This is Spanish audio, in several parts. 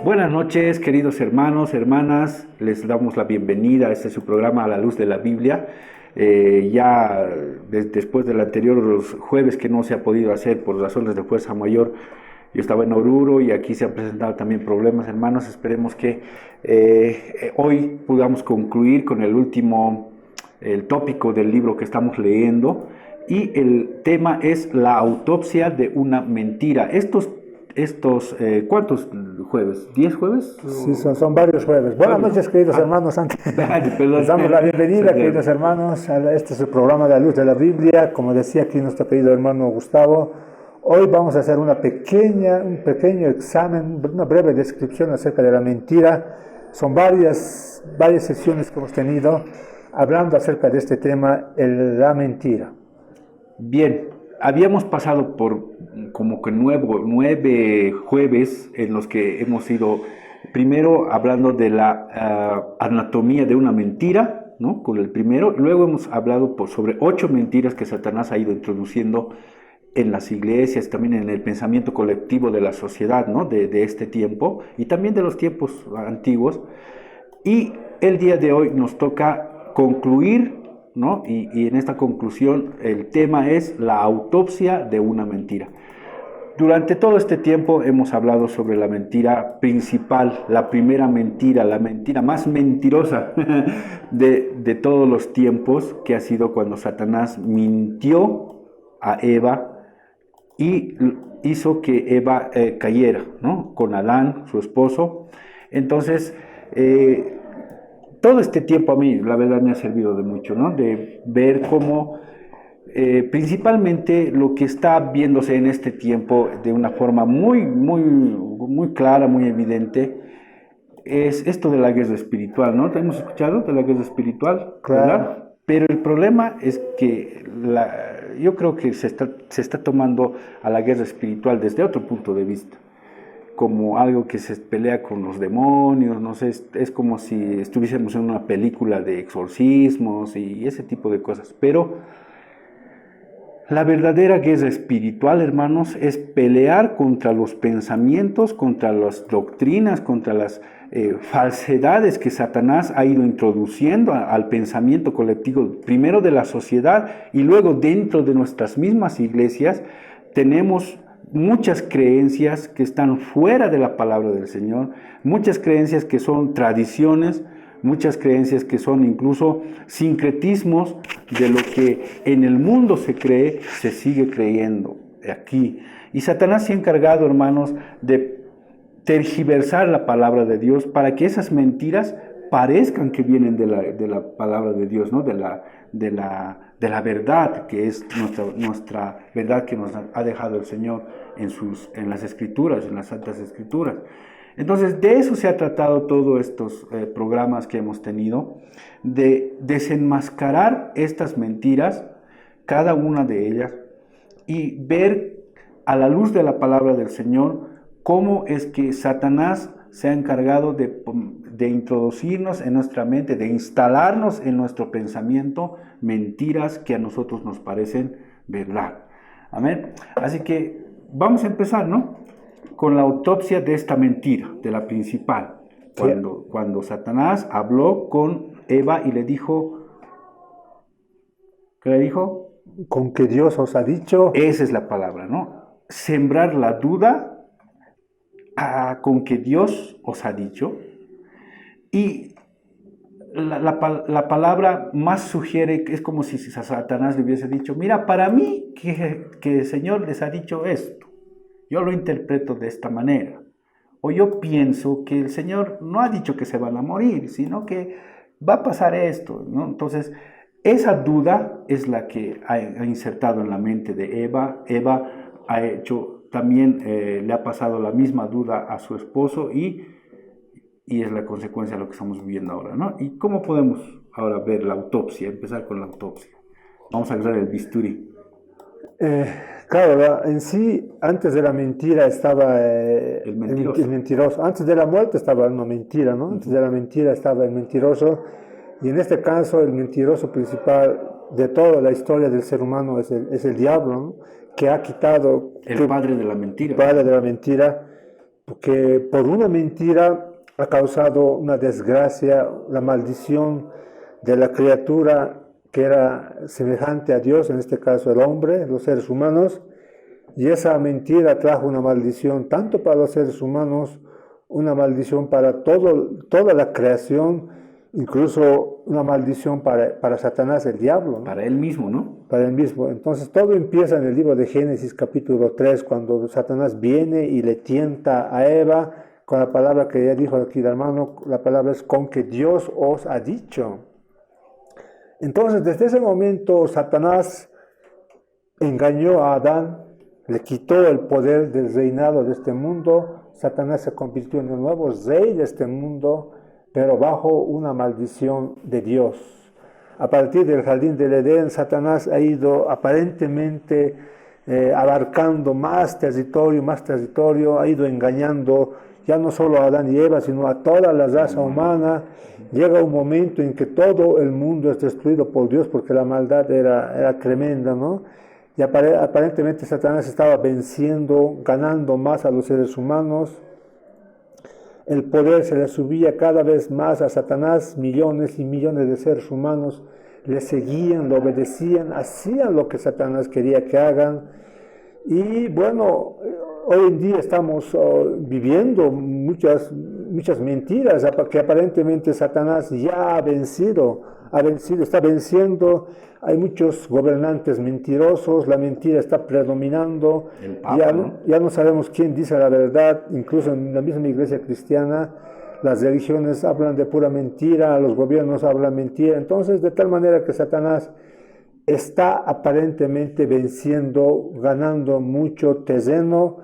Buenas noches, queridos hermanos, hermanas. Les damos la bienvenida a este su programa A la Luz de la Biblia. Después del anterior, los jueves que no se ha podido hacer por razones de fuerza mayor, yo estaba en Oruro y aquí se han presentado también problemas, hermanos. Esperemos que hoy podamos concluir con el tópico del libro que estamos leyendo. Y el tema es la autopsia de una mentira. ¿Cuántos jueves? ¿10 jueves? Sí, son varios jueves. Buenas noches, queridos hermanos. Antes les damos la bienvenida, queridos hermanos, a este es el programa de La Luz de la Biblia. Como decía aquí nuestro querido hermano Gustavo, hoy vamos a hacer un pequeño examen, una breve descripción acerca de la mentira. Son varias sesiones que hemos tenido hablando acerca de este tema, la mentira. Bien, habíamos pasado por como que 9 jueves en los que hemos ido primero hablando de la anatomía de una mentira, ¿no? Con el primero. Luego hemos hablado sobre 8 mentiras que Satanás ha ido introduciendo en las iglesias, también en el pensamiento colectivo de la sociedad, ¿no? de este tiempo y también de los tiempos antiguos. Y el día de hoy nos toca concluir, ¿no? Y en esta conclusión el tema es la autopsia de una mentira. Durante todo este tiempo hemos hablado sobre la mentira principal, la primera mentira, la mentira más mentirosa de todos los tiempos, que ha sido cuando Satanás mintió a Eva y hizo que Eva cayera, ¿no? Con Adán, su esposo. Entonces, todo este tiempo a mí, la verdad, me ha servido de mucho, ¿no? De ver cómo, principalmente lo que está viéndose en este tiempo de una forma muy clara, muy evidente, es esto de la guerra espiritual, ¿no? ¿Hemos escuchado de la guerra espiritual? Claro. ¿Verdad? Pero el problema es que yo creo que se está tomando a la guerra espiritual desde otro punto de vista, como algo que se pelea con los demonios, no sé, es como si estuviésemos en una película de exorcismos y ese tipo de cosas. Pero la verdadera guerra espiritual, hermanos, es pelear contra los pensamientos, contra las doctrinas, contra las falsedades que Satanás ha ido introduciendo al pensamiento colectivo, primero de la sociedad y luego dentro de nuestras mismas iglesias. Tenemos muchas creencias que están fuera de la palabra del Señor, muchas creencias que son tradiciones, muchas creencias que son incluso sincretismos de lo que en el mundo se cree, se sigue creyendo aquí. Y Satanás se ha encargado, hermanos, de tergiversar la palabra de Dios para que esas mentiras parezcan que vienen de la palabra de Dios, ¿no? de la verdad, que es nuestra verdad que nos ha dejado el Señor en las Escrituras, en las Santas Escrituras. Entonces, de eso se ha tratado todos estos programas que hemos tenido, de desenmascarar estas mentiras, cada una de ellas, y ver a la luz de la palabra del Señor cómo es que Satanás se ha encargado de introducirnos en nuestra mente, de instalarnos en nuestro pensamiento mentiras que a nosotros nos parecen verdad. Amén. Así que vamos a empezar, ¿no? Con la autopsia de esta mentira, de la principal. Cuando Satanás habló con Eva y le dijo, ¿qué le dijo? Con que Dios os ha dicho. Esa es la palabra, ¿no? Sembrar la duda con que Dios os ha dicho. Y la palabra más sugiere que es como si Satanás le hubiese dicho, mira, para mí que el Señor les ha dicho esto, yo lo interpreto de esta manera. O yo pienso que el Señor no ha dicho que se van a morir, sino que va a pasar esto, ¿no? Entonces, esa duda es la que ha insertado en la mente de Eva. Eva ha hecho también, le ha pasado la misma duda a su esposo y es la consecuencia de lo que estamos viviendo ahora, ¿no? ¿Y cómo podemos ahora ver la autopsia? Empezar con la autopsia. Vamos a agarrar el bisturí. Claro, en sí, antes de la mentira estaba El mentiroso. el mentiroso. Antes de la muerte estaba una mentira, ¿no? Antes de la mentira estaba el mentiroso. Y en este caso, el mentiroso principal de toda la historia del ser humano es el diablo, ¿no? Que ha quitado... El padre de la mentira. El padre de la mentira. porque por una mentira ha causado una desgracia, la maldición de la criatura que era semejante a Dios, en este caso el hombre, los seres humanos, y esa mentira trajo una maldición tanto para los seres humanos, una maldición para toda la creación, incluso una maldición para Satanás, el diablo, ¿no? Para él mismo, ¿no? Para él mismo. Entonces todo empieza en el libro de Génesis capítulo 3, cuando Satanás viene y le tienta a Eva con la palabra que ya dijo aquí el hermano, la palabra es con que Dios os ha dicho. Entonces desde ese momento Satanás engañó a Adán, le quitó el poder del reinado de este mundo. Satanás se convirtió en el nuevo rey de este mundo, pero bajo una maldición de Dios. A partir del jardín del Edén, Satanás ha ido aparentemente abarcando más territorio, ha ido engañando ya no solo a Adán y Eva, sino a toda la raza humana. Llega un momento en que todo el mundo es destruido por Dios porque la maldad era tremenda, ¿no? Y aparentemente Satanás estaba venciendo, ganando más a los seres humanos. El poder se le subía cada vez más a Satanás. Millones y millones de seres humanos le seguían, le obedecían, hacían lo que Satanás quería que hagan. Y bueno, hoy en día estamos viviendo muchas mentiras que aparentemente Satanás ya ha vencido, está venciendo. Hay muchos gobernantes mentirosos, la mentira está predominando. El Papa, ya no sabemos quién dice la verdad, incluso en la misma iglesia cristiana. Las religiones hablan de pura mentira, los gobiernos hablan mentira. Entonces, de tal manera que Satanás está aparentemente venciendo, ganando mucho terreno.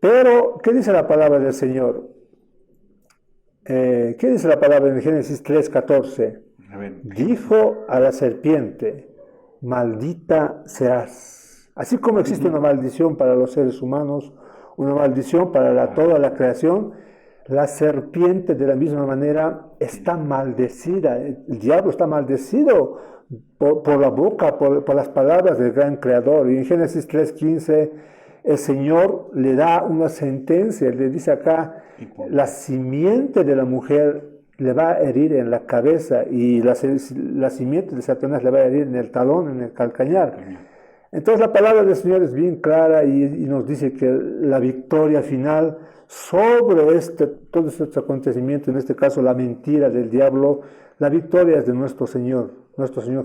Pero, ¿qué dice la palabra del Señor? ¿Qué dice la palabra en Génesis 3:14? Dijo a la serpiente, maldita serás. Así como existe una maldición para los seres humanos, una maldición para toda la creación, la serpiente de la misma manera está maldecida. El diablo está maldecido por la boca, por las palabras del gran creador. Y en Génesis 3:15 el Señor le da una sentencia, le dice acá, la simiente de la mujer le va a herir en la cabeza y la simiente de Satanás le va a herir en el talón, en el calcañar. Entonces la palabra del Señor es bien clara y nos dice que la victoria final sobre todos estos acontecimientos, en este caso la mentira del diablo, la victoria es de nuestro Señor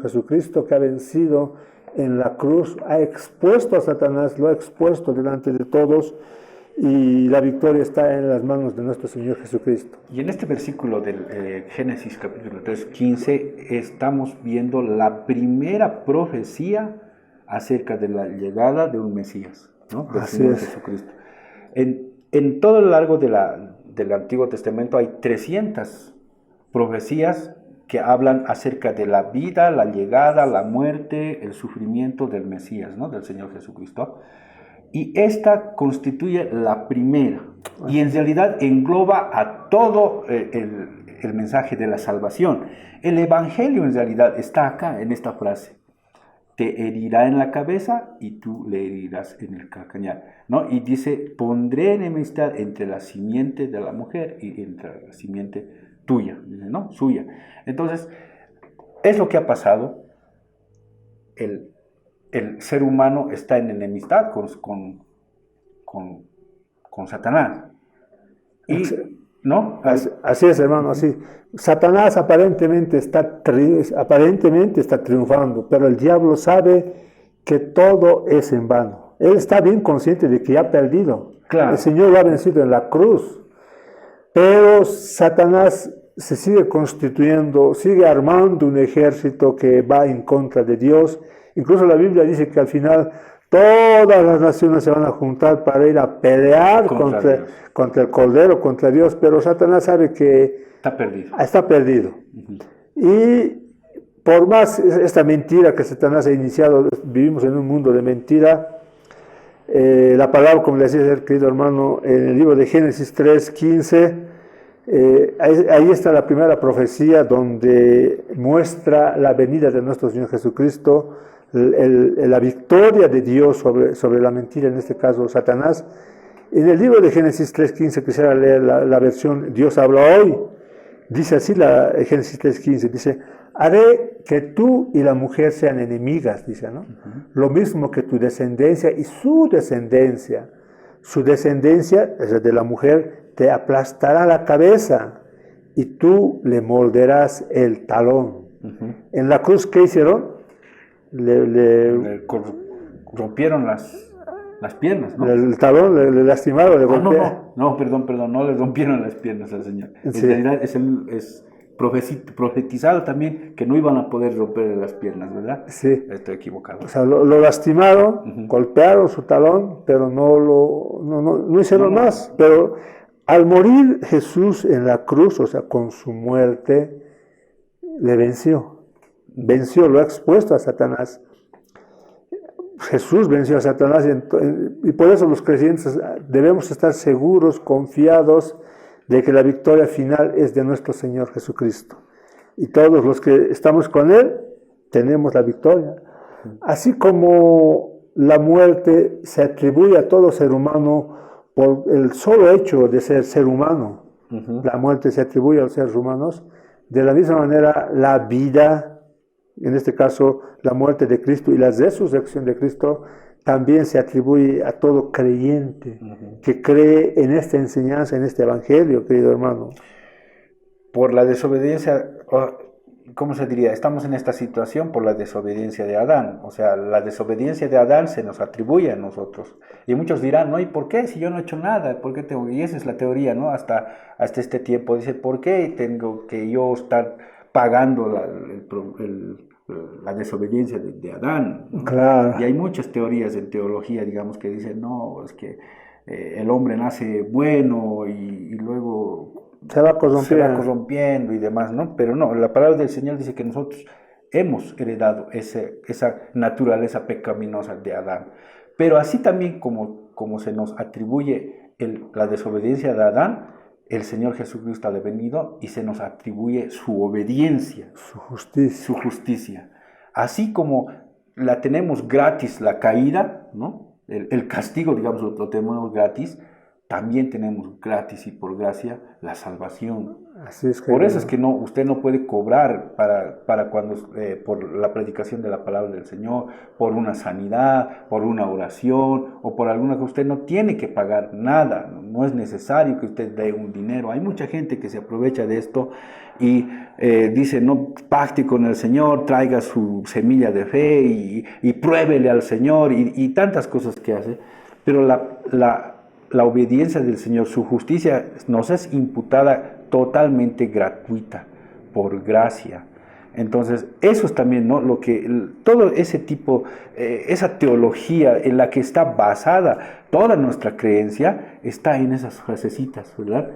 Jesucristo, que ha vencido en la cruz, ha expuesto a Satanás, lo ha expuesto delante de todos, y la victoria está en las manos de nuestro Señor Jesucristo. Y en este versículo del Génesis capítulo 3:15 estamos viendo la primera profecía acerca de la llegada de un Mesías, ¿no? Del Señor Jesucristo. En todo lo largo del Antiguo Testamento hay 300 profecías que hablan acerca de la vida, la llegada, la muerte, el sufrimiento del Mesías, ¿no? Del Señor Jesucristo. Y esta constituye la primera, y en realidad engloba a todo el mensaje de la salvación. El Evangelio en realidad está acá, en esta frase. Te herirá en la cabeza y tú le herirás en el calcañar, ¿no? Y dice, pondré enemistad entre la simiente de la mujer y entre la simiente tuya, ¿no? Suya. Entonces, es lo que ha pasado. El ser humano está en enemistad con Satanás. Y, ¿no? Así es, hermano, así. Satanás aparentemente está triunfando, pero el diablo sabe que todo es en vano. Él está bien consciente de que ya ha perdido. Claro. El Señor lo ha vencido en la cruz. Pero Satanás se sigue constituyendo, sigue armando un ejército que va en contra de Dios. Incluso la Biblia dice que al final todas las naciones se van a juntar para ir a pelear contra el Cordero, contra Dios, pero Satanás sabe que está perdido. Uh-huh. Y por más esta mentira que Satanás ha iniciado, vivimos en un mundo de mentira. La palabra, como le decía el querido hermano, en el libro de Génesis 3:15, ahí está la primera profecía donde muestra la venida de nuestro Señor Jesucristo, la victoria de Dios sobre la mentira, en este caso Satanás. En el libro de Génesis 3.15, quisiera leer la versión Dios habla hoy. Dice así Génesis 3.15, dice, haré que tú y la mujer sean enemigas, dice, ¿no? Lo mismo que tu descendencia y su descendencia. Su descendencia, es de la mujer, te aplastará la cabeza y tú le morderás el talón. En la cruz, ¿qué hicieron? Le rompieron las piernas, ¿no? El talón le lastimaron, le golpearon. No, perdón, no le rompieron las piernas al Señor. Sí. En realidad es profetizado también que no iban a poder romper las piernas, ¿verdad? Sí. Estoy equivocado. O sea, lo lastimaron, golpearon su talón, pero no hicieron más. Pero al morir Jesús en la cruz, o sea, con su muerte, le venció. Lo ha expuesto a Satanás. Jesús venció a Satanás y por eso los creyentes debemos estar seguros, confiados de que la victoria final es de nuestro Señor Jesucristo. Y todos los que estamos con Él tenemos la victoria. Así como la muerte se atribuye a todo ser humano por el solo hecho de ser humano, la muerte se atribuye a los seres humanos, de la misma manera la vida, en este caso la muerte de Cristo y la resurrección de Cristo, también se atribuye a todo creyente que cree en esta enseñanza, en este evangelio, querido hermano. Por la desobediencia, ¿cómo se diría? Estamos en esta situación por la desobediencia de Adán. O sea, la desobediencia de Adán se nos atribuye a nosotros. Y muchos dirán, ¿no? ¿Y por qué? Si yo no he hecho nada, ¿por qué tengo? Y esa es la teoría, ¿no? Hasta este tiempo. Dice, ¿por qué tengo que yo estar pagando la desobediencia de Adán, ¿no? Claro. Y hay muchas teorías en teología, digamos, que dicen, no, es que el hombre nace bueno y luego se va corrompiendo y demás, ¿no? Pero no, la palabra del Señor dice que nosotros hemos heredado esa naturaleza pecaminosa de Adán. Pero así también como se nos atribuye la desobediencia de Adán, el Señor Jesucristo ha venido y se nos atribuye su obediencia, su justicia. Así como la tenemos gratis la caída, ¿no? El castigo, digamos, lo tenemos gratis, también tenemos gratis y por gracia la salvación. Así es, por eso es que usted no puede cobrar para cuando por la predicación de la palabra del Señor, por una sanidad, por una oración o por alguna cosa. Usted no tiene que pagar nada, no es necesario que usted dé un dinero. Hay mucha gente que se aprovecha de esto y dice, no, pacte con el Señor, traiga su semilla de fe y pruébele al Señor y tantas cosas que hace, pero la obediencia del Señor, su justicia nos es imputada totalmente gratuita, por gracia. Entonces, eso es también, ¿no? Todo ese tipo, esa teología en la que está basada toda nuestra creencia, está en esas frasecitas, ¿verdad?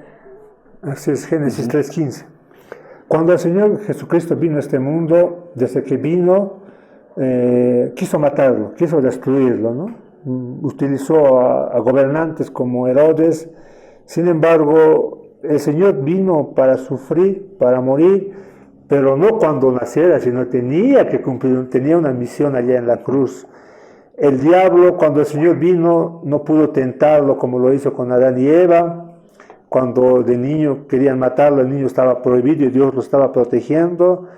Así es, Génesis 3.15. Cuando el Señor Jesucristo vino a este mundo, desde que vino, quiso matarlo, quiso destruirlo, ¿no? Utilizó a gobernantes como Herodes. Sin embargo, el Señor vino para sufrir, para morir, pero no cuando naciera, sino tenía que cumplir, tenía una misión allá en la cruz. El diablo, cuando el Señor vino, no pudo tentarlo como lo hizo con Adán y Eva. Cuando de niño querían matarlo, el niño estaba prohibido y Dios lo estaba protegiendo.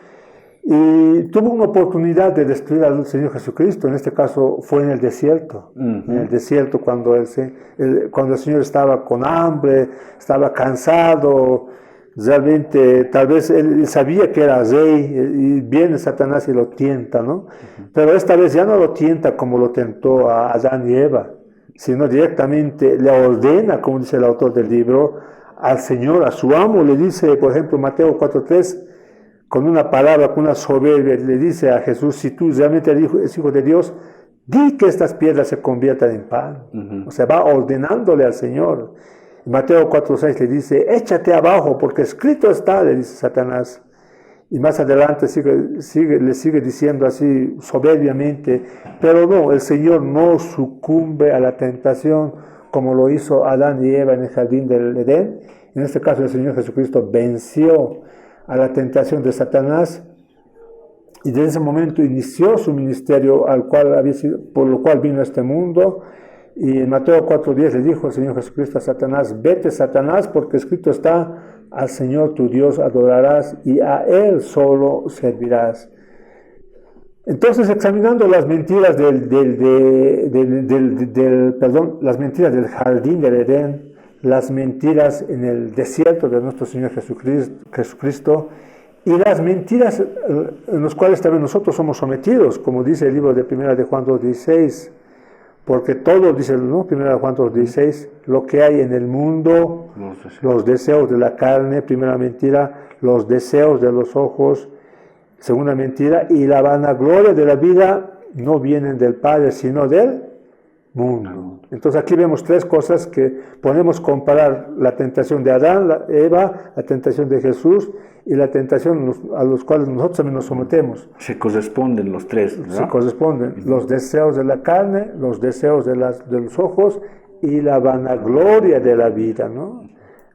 Y tuvo una oportunidad de destruir al Señor Jesucristo. En este caso fue en el desierto. En el desierto cuando el Señor estaba con hambre, estaba cansado. Realmente tal vez él sabía que era rey y viene Satanás y lo tienta, ¿no? Pero esta vez ya no lo tienta como lo tentó a Adán y Eva, sino directamente le ordena, como dice el autor del libro, al Señor, a su amo. Le dice, por ejemplo, Mateo 4.3, con una palabra, con una soberbia, le dice a Jesús, si tú realmente eres hijo de Dios, di que estas piedras se conviertan en pan. O sea, va ordenándole al Señor. Mateo 4.6 le dice, échate abajo, porque escrito está, le dice Satanás. Y más adelante le sigue diciendo así soberbiamente, pero no, el Señor no sucumbe a la tentación como lo hizo Adán y Eva en el jardín del Edén. En este caso el Señor Jesucristo venció a la tentación de Satanás y desde ese momento inició su ministerio por lo cual vino a este mundo, Y en Mateo 4:10 le dijo el Señor Jesucristo a Satanás: vete, Satanás, porque escrito está: al Señor tu Dios adorarás y a Él solo servirás. Entonces, examinando las mentiras las mentiras del jardín del Edén, las mentiras en el desierto de nuestro Señor Jesucristo, y las mentiras en las cuales también nosotros somos sometidos, como dice el libro de 1 de Juan 2:16, porque todo, dice, ¿no? 1 de Juan 2:16, lo que hay en el mundo, los deseos de la carne, primera mentira, los deseos de los ojos, segunda mentira, y la vanagloria de la vida no vienen del Padre, sino del mundo. Entonces aquí vemos tres cosas que podemos comparar: la tentación de Adán, Eva, la tentación de Jesús y la tentación a los cuales nosotros también nos sometemos. Se corresponden los tres, ¿no? Se corresponden. Los deseos de la carne, los deseos de los ojos y la vanagloria de la vida, ¿no?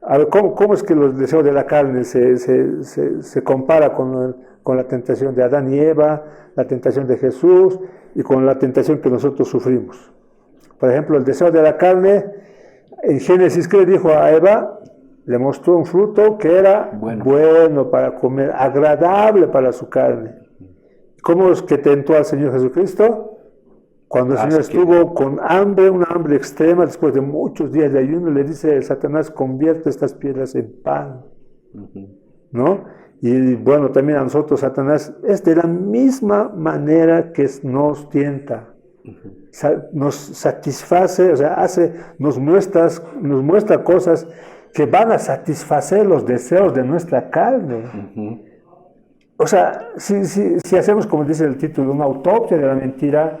A ver, ¿cómo es que los deseos de la carne se compara con la tentación de Adán y Eva, la tentación de Jesús y con la tentación que nosotros sufrimos? Por ejemplo, el deseo de la carne, en Génesis, ¿qué le dijo a Eva? Le mostró un fruto que era bueno para comer, agradable para su carne. ¿Cómo es que tentó al Señor Jesucristo? Cuando el Señor estuvo con hambre, una hambre extrema, después de muchos días de ayuno, le dice Satanás: convierte estas piedras en pan. ¿No? Y bueno, también a nosotros Satanás es de la misma manera que nos tienta. Nos satisface, o sea, nos muestra cosas que van a satisfacer los deseos de nuestra carne. O sea, si hacemos, como dice el título, una autopsia de la mentira,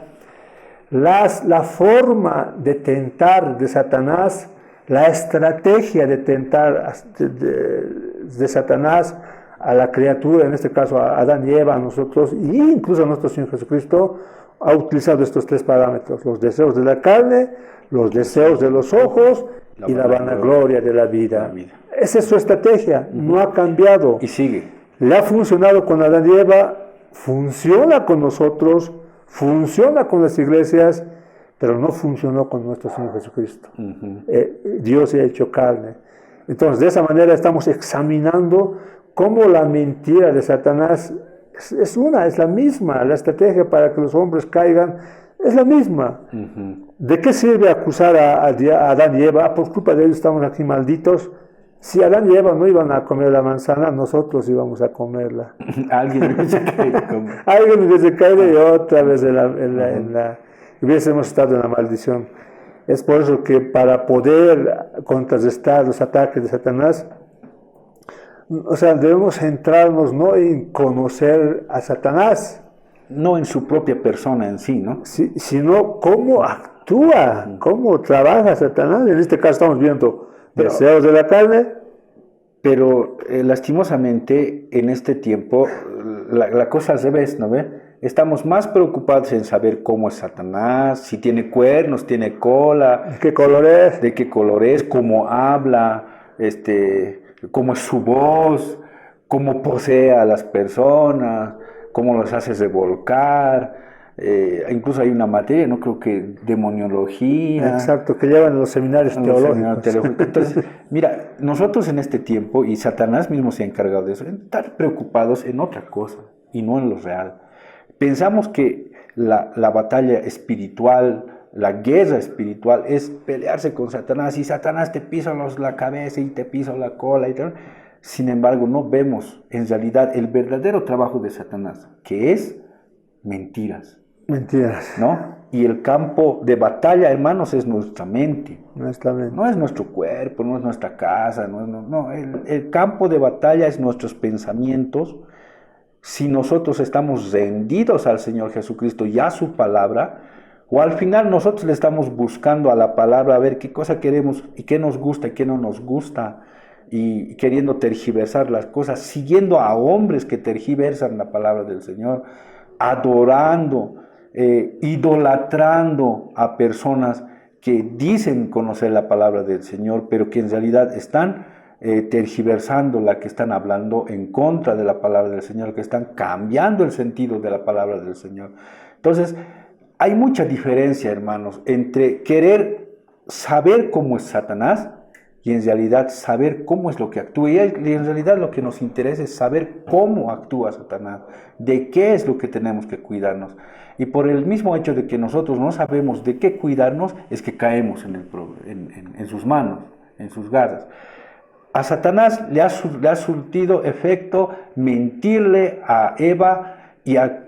la forma de tentar de Satanás, la estrategia de tentar de Satanás a la criatura, en este caso a Adán y Eva, a nosotros, e incluso a nuestro Señor Jesucristo, ha utilizado estos tres parámetros: los deseos de la carne, los deseos de los ojos y la vanagloria de la vida. Esa es su estrategia, no ha cambiado. Y sigue. Le ha funcionado con Adán y Eva, funciona con nosotros, funciona con las iglesias, pero no funcionó con nuestro Señor Jesucristo. Dios se ha hecho carne. Entonces, de esa manera estamos examinando cómo la mentira de Satanás es la misma. La estrategia para que los hombres caigan es la misma. ¿De qué sirve acusar a Adán y Eva? Por culpa de ellos estamos aquí malditos. Si Adán y Eva no iban a comer la manzana, nosotros íbamos a comerla. Alguien se cae. Alguien se cae y otra vez hubiésemos estado en la maldición. Es por eso que para poder contrarrestar los ataques de Satanás, o sea, debemos centrarnos no en conocer a Satanás, no en su propia persona en sí, ¿no? Sino cómo actúa, cómo trabaja Satanás. En este caso estamos viendo deseos de la carne. Pero lastimosamente en este tiempo la cosa al revés, ¿no ve? Estamos más preocupados en saber cómo es Satanás, si tiene cuernos, tiene cola, ¿qué color es? De qué color es, cómo habla, cómo es su voz, cómo posee a las personas, cómo los hace revolcar. Incluso hay una materia, no creo que demoniología. Exacto, que llevan en los seminarios teológicos. Entonces, mira, nosotros en este tiempo, y Satanás mismo se ha encargado de eso, estar preocupados en otra cosa y no en lo real. Pensamos que la batalla espiritual, la guerra espiritual es pelearse con Satanás, y Satanás te pisa la cabeza y te pisa la cola y tal. Sin embargo, no vemos en realidad el verdadero trabajo de Satanás, que es mentiras. Mentiras. ¿No? Y el campo de batalla, hermanos, es nuestra mente. Nuestra mente. No es nuestro cuerpo, no es nuestra casa, no. El campo de batalla es nuestros pensamientos. Si nosotros estamos rendidos al Señor Jesucristo y a su palabra, o al final nosotros le estamos buscando a la palabra a ver qué cosa queremos y qué nos gusta y qué no nos gusta, y queriendo tergiversar las cosas, siguiendo a hombres que tergiversan la palabra del Señor, adorando, idolatrando a personas que dicen conocer la palabra del Señor, pero que en realidad están tergiversando la que están hablando en contra de la palabra del Señor, que están cambiando el sentido de la palabra del Señor. Entonces, hay mucha diferencia, hermanos, entre querer saber cómo es Satanás y en realidad saber cómo es lo que actúa. Y en realidad lo que nos interesa es saber cómo actúa Satanás, de qué es lo que tenemos que cuidarnos. Y por el mismo hecho de que nosotros no sabemos de qué cuidarnos, es que caemos en sus manos, en sus garras. A Satanás le ha surtido efecto mentirle a Eva y ha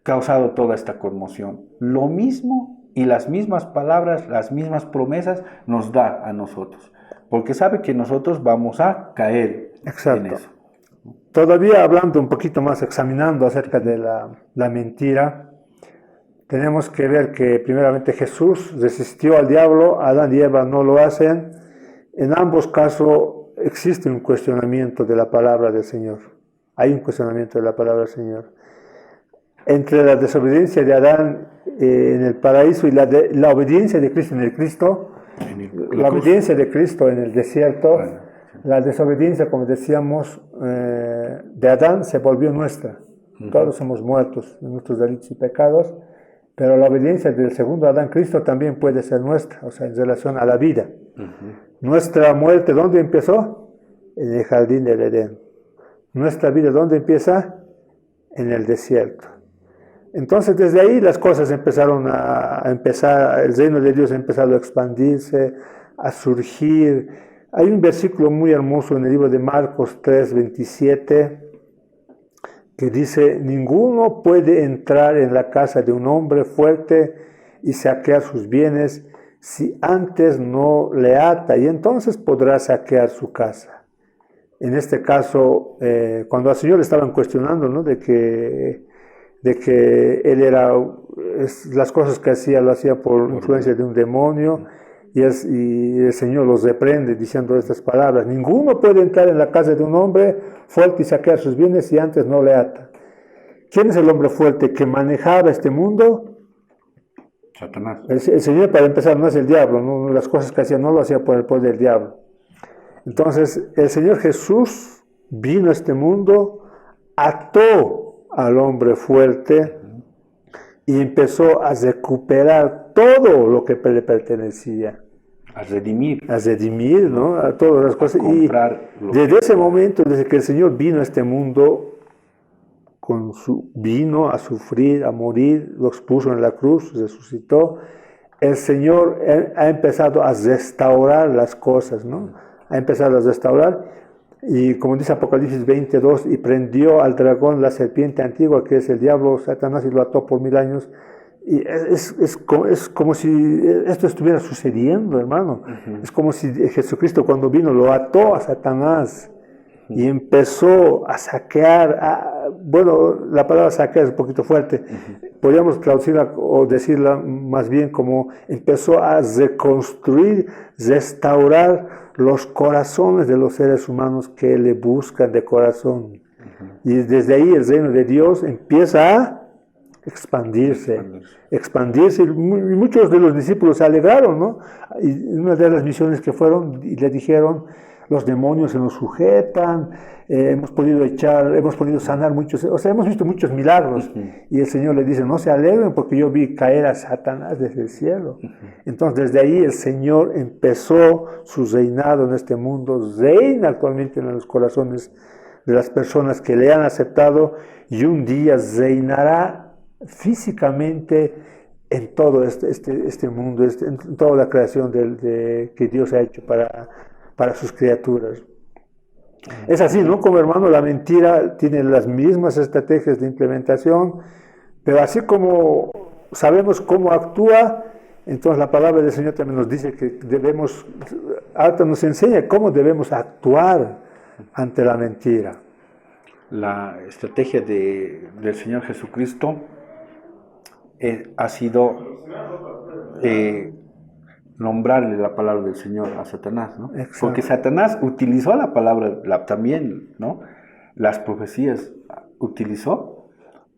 causado toda esta conmoción. Lo mismo y las mismas palabras, las mismas promesas nos da a nosotros, porque sabe que nosotros vamos a caer en eso. Todavía hablando un poquito más, examinando acerca de la mentira, tenemos que ver que primeramente Jesús resistió al diablo, Adán y Eva no lo hacen. En ambos casos existe un cuestionamiento de la palabra del Señor. Hay un cuestionamiento de la palabra del Señor. Entre la desobediencia de Adán en el paraíso y la obediencia de Cristo en el Cristo, la obediencia de Cristo en el desierto, la desobediencia, como decíamos, de Adán se volvió nuestra. Todos somos muertos en nuestros delitos y pecados, pero la obediencia del segundo Adán, Cristo, también puede ser nuestra, o sea, en relación a la vida. Nuestra muerte, ¿dónde empezó? En el jardín del Edén. Nuestra vida, ¿dónde empieza? En el desierto. Entonces, desde ahí las cosas empezaron a empezar, el reino de Dios ha empezado a expandirse, a surgir. Hay un versículo muy hermoso en el libro de Marcos 3:27, que dice: ninguno puede entrar en la casa de un hombre fuerte y saquear sus bienes si antes no le ata, y entonces podrá saquear su casa. En este caso, cuando al Señor le estaban cuestionando, ¿no?, de que él era, las cosas que hacía, lo hacía por influencia de un demonio, y el Señor los reprende diciendo estas palabras: ninguno puede entrar en la casa de un hombre fuerte y saquear sus bienes si antes no le ata. ¿Quién es el hombre fuerte que manejaba este mundo? Satanás. El Señor, para empezar, no es el diablo, ¿no? Las cosas que hacía no lo hacía por el poder del diablo. Entonces, el Señor Jesús vino a este mundo, ató al hombre fuerte y empezó a recuperar todo lo que le pertenecía. A redimir, ¿no?, a todas las cosas. Y desde ese momento, desde que el Señor vino a este mundo, vino a sufrir, a morir, los puso en la cruz, resucitó, el Señor ha empezado a restaurar las cosas, ¿no? Ha empezado a restaurar, y como dice Apocalipsis 22, y prendió al dragón, la serpiente antigua, que es el diablo, Satanás, y lo ató por 1000 años. Y es como si esto estuviera sucediendo, hermano. Es como si Jesucristo, cuando vino, lo ató a Satanás y empezó a saquear. Bueno, la palabra saquear es un poquito fuerte. Podríamos traducirla o decirla más bien como empezó a reconstruir, restaurar los corazones de los seres humanos que le buscan de corazón. Y desde ahí el reino de Dios empieza a expandirse. Y muchos de los discípulos se alegraron, ¿no? Y una de las misiones que fueron y le dijeron: los demonios se nos sujetan, hemos podido sanar muchos, o sea, hemos visto muchos milagros. Y el Señor le dice: no se alegren, porque yo vi caer a Satanás desde el cielo. Entonces, desde ahí el Señor empezó su reinado en este mundo, reina actualmente en los corazones de las personas que le han aceptado, y un día reinará físicamente en todo este mundo, en toda la creación que Dios ha hecho para sus criaturas. Es así, ¿no? Como, hermano, la mentira tiene las mismas estrategias de implementación, pero así como sabemos cómo actúa, entonces la palabra del Señor también nos dice que nos enseña cómo debemos actuar ante la mentira. La estrategia del Señor Jesucristo ha sido nombrarle la palabra del Señor a Satanás, ¿no? Exacto. Porque Satanás utilizó la palabra, también, ¿no? Las profecías utilizó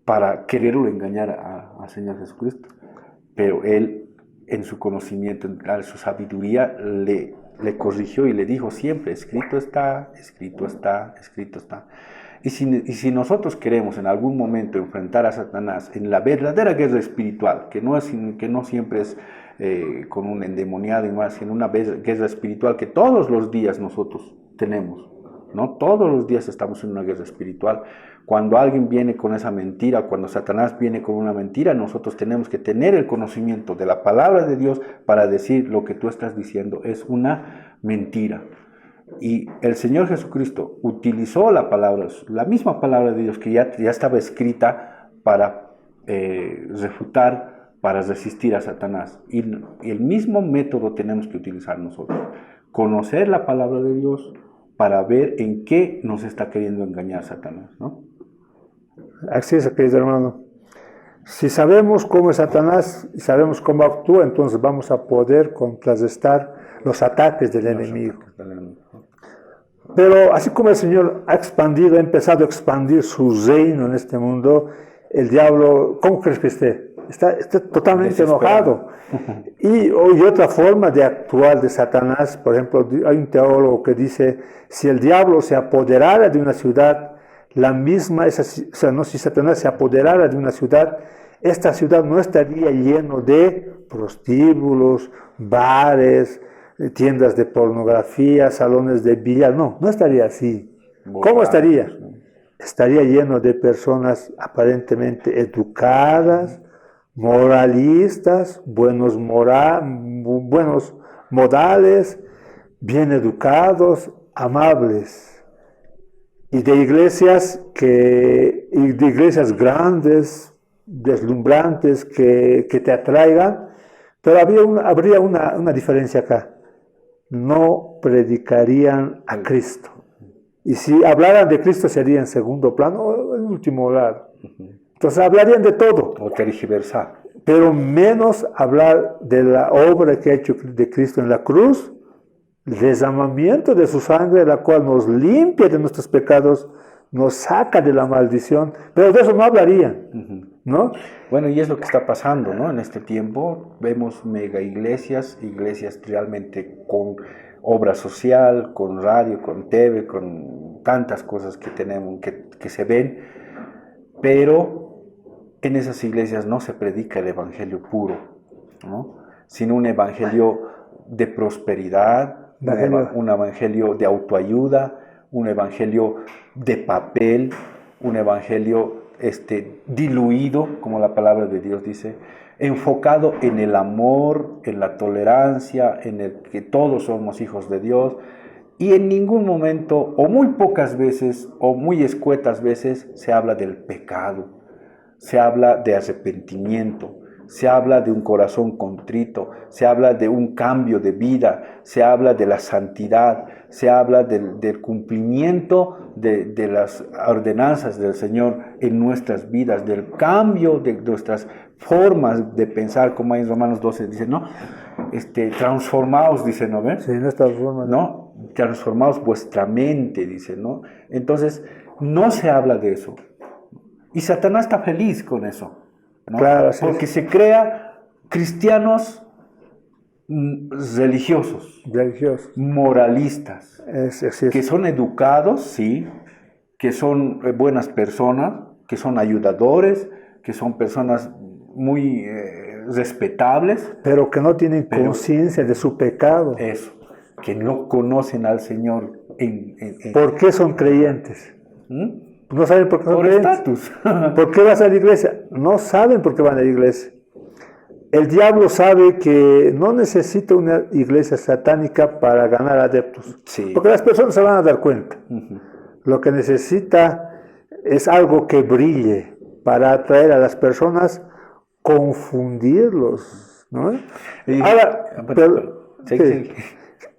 para quererlo engañar al Señor Jesucristo. Pero él, en su conocimiento, en su sabiduría, le corrigió y le dijo siempre: escrito está, escrito está, escrito está. Y si nosotros queremos en algún momento enfrentar a Satanás en la verdadera guerra espiritual, que no siempre es con un endemoniado y más, sino una guerra espiritual que todos los días nosotros tenemos, ¿no? Todos los días estamos en una guerra espiritual. Cuando alguien viene con esa mentira, cuando Satanás viene con una mentira, nosotros tenemos que tener el conocimiento de la palabra de Dios para decir lo que tú estás diciendo es una mentira. Y el Señor Jesucristo utilizó la misma palabra de Dios que ya estaba escrita para refutar, para resistir a Satanás. Y el mismo método tenemos que utilizar nosotros. Conocer la palabra de Dios para ver en qué nos está queriendo engañar Satanás, ¿no? Así es, querido hermano. Si sabemos cómo es Satanás y sabemos cómo actúa, entonces vamos a poder contrarrestar los ataques del enemigo. Pero así como el Señor ha empezado a expandir su reino en este mundo, el diablo, ¿cómo crees que esté? Está totalmente enojado. Y otra forma de actuar de Satanás, por ejemplo, hay un teólogo que dice, si el diablo se apoderara de una ciudad, si Satanás se apoderara de una ciudad, esta ciudad no estaría lleno de prostíbulos, bares, tiendas de pornografía, salones de billar, no estaría así. ¿Cómo estaría? Estaría lleno de personas aparentemente educadas, moralistas, buenos modales, bien educados, amables. Y de iglesias grandes, deslumbrantes, que te atraigan, pero habría una diferencia acá. No predicarían a Cristo. Y si hablaran de Cristo sería en segundo plano o en último lado. Entonces hablarían de todo. O tergiversar. Pero menos hablar de la obra que ha hecho de Cristo en la cruz, el derramamiento de su sangre, la cual nos limpia de nuestros pecados, nos saca de la maldición, pero de eso no hablarían, ¿no? Bueno, y es lo que está pasando, ¿no? En este tiempo vemos mega iglesias realmente con obra social, con radio, con TV, con tantas cosas que tenemos, que se ven, pero en esas iglesias no se predica el evangelio puro, ¿no? Sino un evangelio de prosperidad, un evangelio de autoayuda, un evangelio de papel, un evangelio diluido, como la palabra de Dios dice, enfocado en el amor, en la tolerancia, en el que todos somos hijos de Dios, y en ningún momento, o muy pocas veces, o muy escuetas veces, se habla del pecado, se habla de arrepentimiento, se habla de un corazón contrito, se habla de un cambio de vida, se habla de la santidad, se habla del cumplimiento de las ordenanzas del Señor en nuestras vidas, del cambio de nuestras formas de pensar, como hay en Romanos 12 dice, ¿no? Transformaos, dice, ¿no ven? Sí, en esta forma. ¿No? Transformaos vuestra mente, dice, ¿no? Entonces, no se habla de eso. Y Satanás está feliz con eso, ¿no? Claro, sí. Porque se crea cristianos religiosos, moralistas, que son educados, sí, que son buenas personas, que son ayudadores, que son personas muy respetables. Pero que no tienen conciencia de su pecado. Eso, que no conocen al Señor. ¿Por qué son creyentes? No saben por qué son creyentes. Por estatus. ¿Por qué vas a la iglesia? No saben por qué van a la iglesia. El diablo sabe que no necesita una iglesia satánica para ganar adeptos. Sí. Porque las personas se van a dar cuenta. Lo que necesita es algo que brille para atraer a las personas, confundirlos, ¿no? Ahora,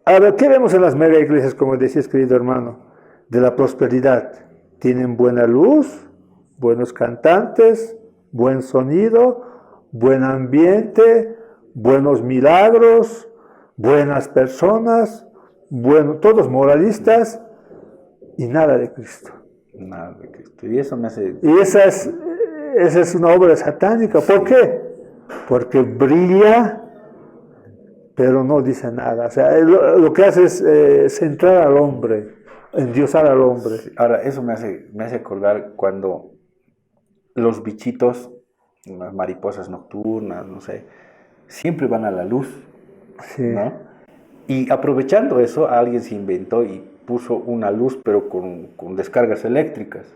ahora, ¿qué vemos en las mega iglesias, como decías, querido hermano? De la prosperidad. Tienen buena luz, buenos cantantes, buen sonido, buen ambiente, buenos milagros, buenas personas, todos moralistas y nada de Cristo. Nada de Cristo. Y eso me hace... Y esa es una obra satánica. ¿Por qué? Porque brilla, pero no dice nada. O sea, lo que hace es centrar al hombre endiosar al hombre. Sí. Ahora, eso me hace acordar cuando los bichitos, las mariposas nocturnas, no sé, siempre van a la luz, Sí. ¿no? Y aprovechando eso, alguien se inventó y puso una luz, pero con descargas eléctricas.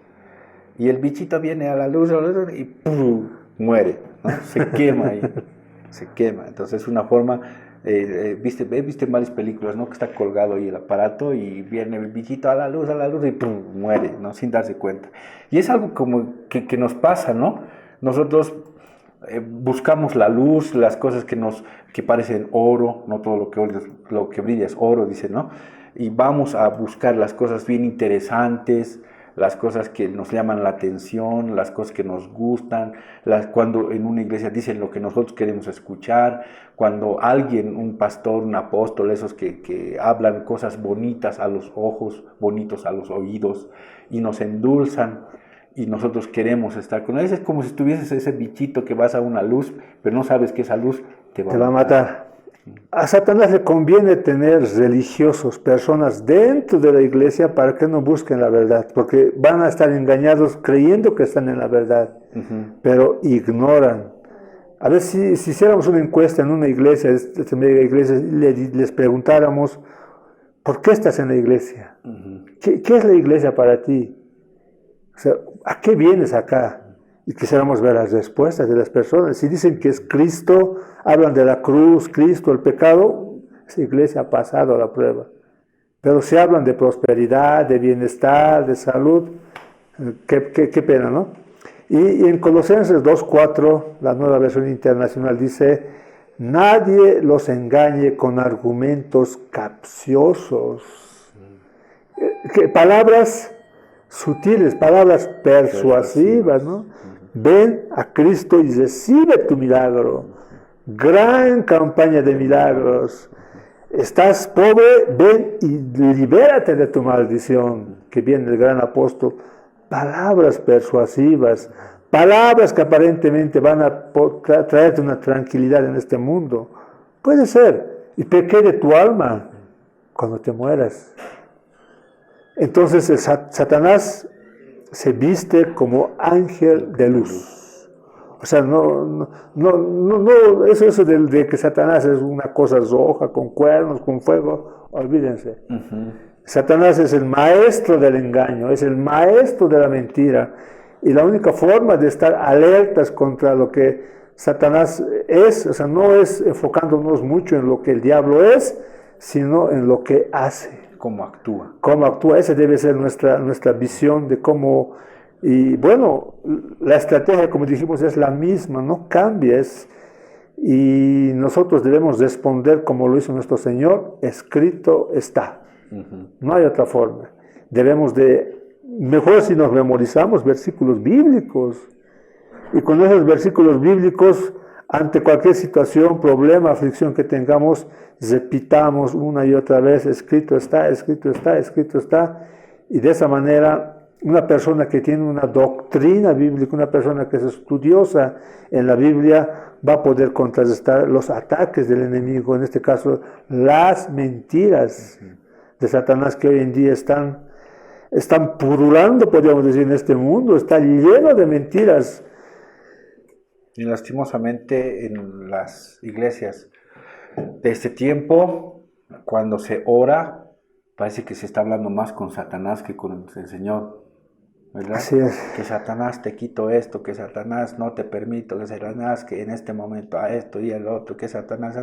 Y el bichito viene a la luz y ¡pum! Muere, ¿no? Se quema ahí, se quema. Entonces es una forma, viste varias películas, ¿no? Que está colgado ahí el aparato y viene el bichito a la luz y ¡pum! Muere, ¿no? Sin darse cuenta. Y es algo como que nos pasa, ¿no? Nosotros buscamos la luz, las cosas que parecen oro, no todo lo que brilla es oro, dice, ¿no? Y vamos a buscar las cosas bien interesantes, las cosas que nos llaman la atención, las cosas que nos gustan, cuando en una iglesia dicen lo que nosotros queremos escuchar, cuando alguien, un pastor, un apóstol, esos que hablan cosas bonitas a los ojos, bonitos a los oídos, y nos endulzan, y nosotros queremos estar con él. Es como si tuvieses ese bichito que vas a una luz, pero no sabes que esa luz te va a matar. A Satanás le conviene tener religiosos, personas dentro de la iglesia para que no busquen la verdad, porque van a estar engañados creyendo que están en la verdad, pero ignoran. A ver si hiciéramos una encuesta en una iglesia, les preguntáramos, ¿por qué estás en la iglesia? ¿Qué es la iglesia para ti? O sea, ¿a qué vienes acá? Y quisiéramos ver las respuestas de las personas. Si dicen que es Cristo, hablan de la cruz, Cristo, el pecado, esa iglesia ha pasado la prueba. Pero si hablan de prosperidad, de bienestar, de salud, qué pena, ¿no? Y en Colosenses 2:4, la nueva versión internacional dice, nadie los engañe con argumentos capciosos. Palabras sutiles, palabras persuasivas, ¿no? Ven a Cristo y recibe tu milagro. Gran campaña de milagros. Estás pobre, ven y libérate de tu maldición, que viene el gran apóstol. Palabras persuasivas, palabras que aparentemente van a traerte una tranquilidad en este mundo. Puede ser. ¿Y qué de tu alma cuando te mueras? Entonces Satanás se viste como ángel de luz. O sea, eso de que Satanás es una cosa roja, con cuernos, con fuego, olvídense. Satanás es el maestro del engaño, es el maestro de la mentira. Y la única forma de estar alertas contra lo que Satanás es, o sea, no es enfocándonos mucho en lo que el diablo es, sino en lo que hace. Cómo actúa. Cómo actúa, esa debe ser nuestra visión de cómo, y bueno, la estrategia, como dijimos, es la misma, no cambia, y nosotros debemos responder como lo hizo nuestro Señor, escrito está. No hay otra forma. Mejor si nos memorizamos versículos bíblicos, y con esos versículos bíblicos, ante cualquier situación, problema, aflicción que tengamos, repitamos una y otra vez, escrito está, escrito está, escrito está, y de esa manera una persona que tiene una doctrina bíblica, una persona que es estudiosa en la Biblia, va a poder contrarrestar los ataques del enemigo, en este caso las mentiras de Satanás que hoy en día están purulando, podríamos decir, en este mundo, está lleno de mentiras. Y lastimosamente en las iglesias de este tiempo, cuando se ora, parece que se está hablando más con Satanás que con el Señor, ¿verdad? Así es. Que Satanás te quito esto, que Satanás no te permito, que Satanás que en este momento a esto y al otro, que Satanás.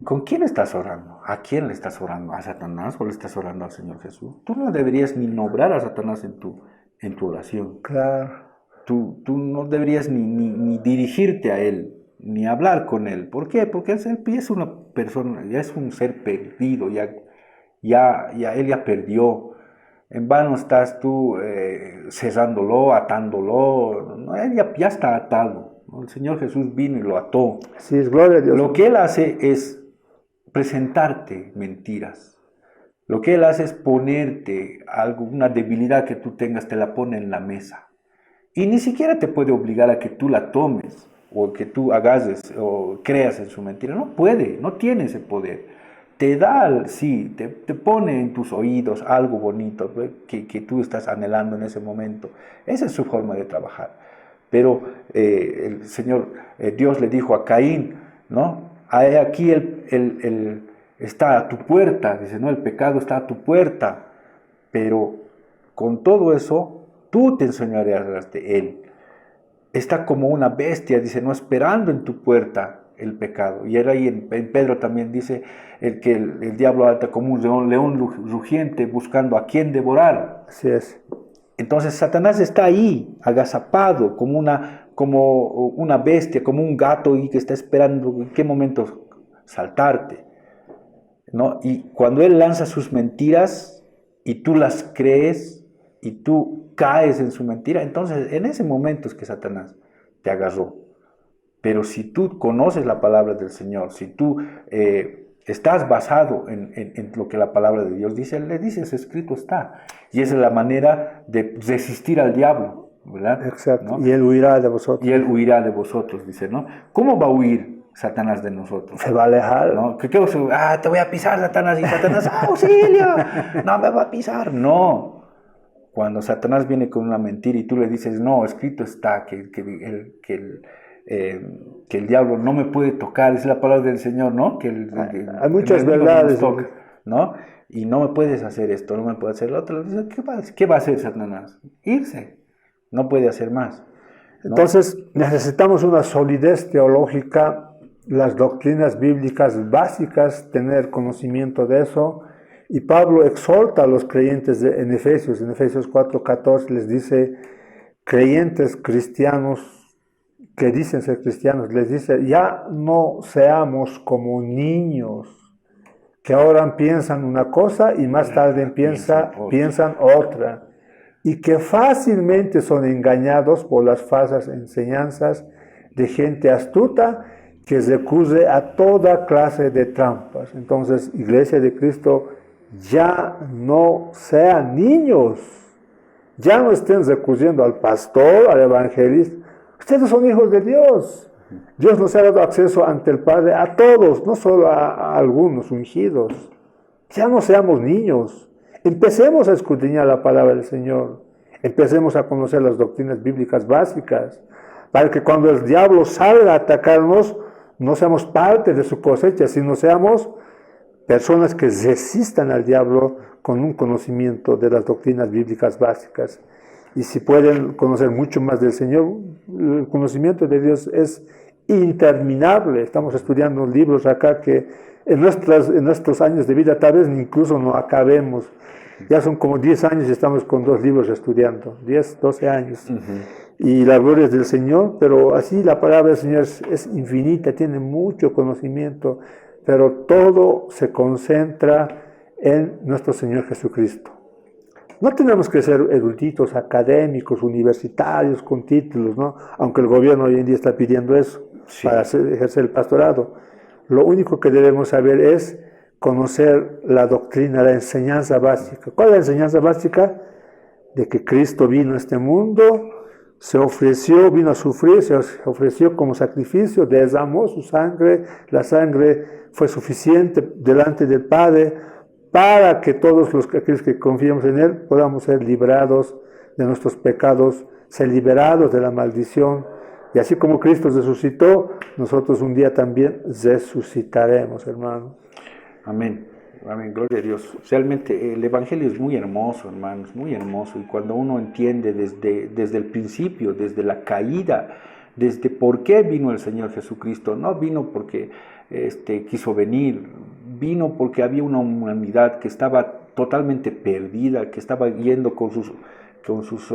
¿Con quién estás orando? ¿A quién le estás orando? ¿A Satanás o le estás orando al Señor Jesús? Tú no deberías ni nombrar a Satanás en tu oración. Claro. Tú no deberías ni dirigirte a él, ni hablar con él. ¿Por qué? Porque él es una persona, ya es un ser perdido, él ya perdió. En vano estás tú cesándolo, atándolo. No, él ya está atado. El Señor Jesús vino y lo ató. Sí, es gloria a Dios. Lo que él hace es presentarte mentiras. Lo que él hace es ponerte alguna debilidad que tú tengas, te la pone en la mesa. Y ni siquiera te puede obligar a que tú la tomes o que tú hagas o creas en su mentira. No puede, no tiene ese poder. te da, sí, te pone en tus oídos algo bonito que tú estás anhelando en ese momento. Esa es su forma de trabajar. Pero el Señor, Dios le dijo a Caín, ¿no? Aquí está a tu puerta, dice, ¿no? El pecado está a tu puerta, pero con todo eso, tú te enseñorearás de él. Está como una bestia, dice, no esperando en tu puerta el pecado. Y él ahí en Pedro también dice que el diablo anda como un león rugiente buscando a quien devorar. Así es. Entonces Satanás está ahí, agazapado, como una bestia, como un gato y que está esperando en qué momento saltarte, ¿no? Y cuando él lanza sus mentiras y tú las crees y tú caes en su mentira, entonces en ese momento es que Satanás te agarró. Pero si tú conoces la palabra del Señor, si tú estás basado en lo que la palabra de Dios dice, le dices, escrito está. Y esa es la manera de resistir al diablo, ¿verdad? Exacto. ¿No? Y él huirá de vosotros. Y él huirá de vosotros, dice, ¿no? ¿Cómo va a huir Satanás de nosotros? Se va a alejar. ¿No? Te voy a pisar, Satanás, y Satanás, ¡auxilio! No me va a pisar. No. Cuando Satanás viene con una mentira y tú le dices, no, escrito está que el diablo no me puede tocar, es la palabra del Señor, ¿no? Hay muchas verdades, toca, ¿no? Y no me puedes hacer esto, no me puedes hacer lo otro. ¿Qué va a hacer Satanás? Irse. No puede hacer más, ¿no? Entonces necesitamos una solidez teológica, las doctrinas bíblicas básicas, tener conocimiento de eso. Y Pablo exhorta a los creyentes en Efesios 4:14 les dice, creyentes cristianos que dicen ser cristianos, les dice, ya no seamos como niños, que ahora piensan una cosa y más tarde piensan otra, y que fácilmente son engañados por las falsas enseñanzas de gente astuta que recurre a toda clase de trampas. Entonces, Iglesia de Cristo, ya no sean niños, ya no estén recurriendo al pastor, al evangelista. Ustedes son hijos de Dios. Dios nos ha dado acceso ante el Padre a todos, no solo a algunos ungidos. Ya no seamos niños. Empecemos a escudriñar la palabra del Señor. Empecemos a conocer las doctrinas bíblicas básicas, para que cuando el diablo salga a atacarnos, no seamos parte de su cosecha, sino seamos personas que resistan al diablo con un conocimiento de las doctrinas bíblicas básicas. Y si pueden conocer mucho más del Señor, el conocimiento de Dios es interminable. Estamos estudiando libros acá que en nuestros años de vida tal vez incluso no acabemos. Ya son como 10 años y estamos con 2 libros estudiando, 10, 12 años. Y la gloria es del Señor, pero así la palabra del Señor es infinita, tiene mucho conocimiento, pero todo se concentra en nuestro Señor Jesucristo. No tenemos que ser eruditos, académicos, universitarios, con títulos, ¿no? Aunque el gobierno hoy en día está pidiendo eso, sí, para ejercer el pastorado. Lo único que debemos saber es conocer la doctrina, la enseñanza básica. ¿Cuál es la enseñanza básica? De que Cristo vino a este mundo, se ofreció, vino a sufrir, se ofreció como sacrificio, derramó su sangre, la sangre fue suficiente delante del Padre para que todos aquellos que confiamos en Él podamos ser librados de nuestros pecados, ser liberados de la maldición. Y así como Cristo resucitó, nosotros un día también resucitaremos, hermanos. Amén. Amén, gloria a Dios. Realmente el Evangelio es muy hermoso, hermanos, muy hermoso. Y cuando uno entiende desde el principio, desde la caída, desde por qué vino el Señor Jesucristo, no vino porque quiso venir, vino porque había una humanidad que estaba totalmente perdida, que estaba yendo con sus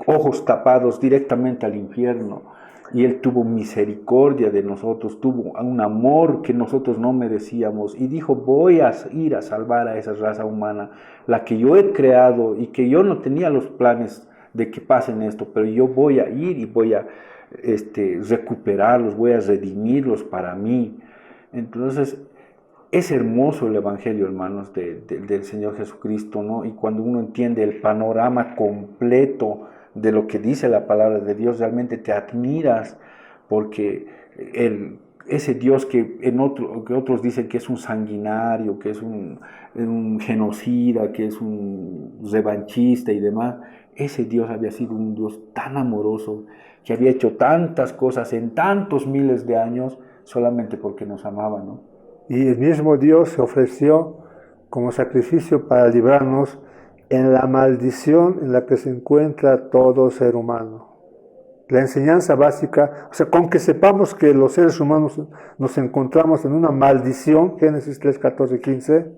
ojos tapados directamente al infierno. Y Él tuvo misericordia de nosotros, tuvo un amor que nosotros no merecíamos y dijo, voy a ir a salvar a esa raza humana, la que yo he creado y que yo no tenía los planes de que pasen esto, pero yo voy a ir y voy a recuperarlos, voy a redimirlos para mí. Entonces, es hermoso el Evangelio, hermanos, del Señor Jesucristo, ¿no? Y cuando uno entiende el panorama completo de lo que dice la palabra de Dios, realmente te admiras porque el ese Dios que otros dicen que es un sanguinario, que es un genocida, que es un revanchista y demás, ese Dios había sido un Dios tan amoroso, que había hecho tantas cosas en tantos miles de años, solamente porque nos amaba, ¿no? Y el mismo Dios se ofreció como sacrificio para librarnos en la maldición en la que se encuentra todo ser humano. La enseñanza básica, o sea, con que sepamos que los seres humanos nos encontramos en una maldición, Génesis 3, 14, 15,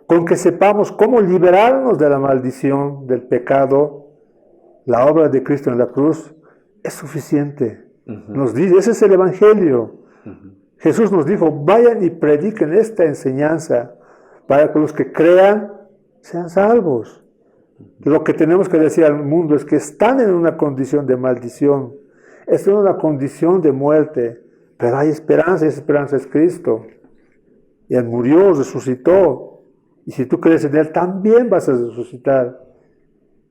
con que sepamos cómo liberarnos de la maldición, del pecado, la obra de Cristo en la cruz, es suficiente. Nos dice, ese es el Evangelio. Jesús nos dijo, vayan y prediquen esta enseñanza para que los que crean sean salvos. Lo que tenemos que decir al mundo es que están en una condición de maldición, están en una condición de muerte, pero hay esperanza, y esa esperanza es Cristo. Y Él murió, resucitó, y si tú crees en Él, también vas a resucitar.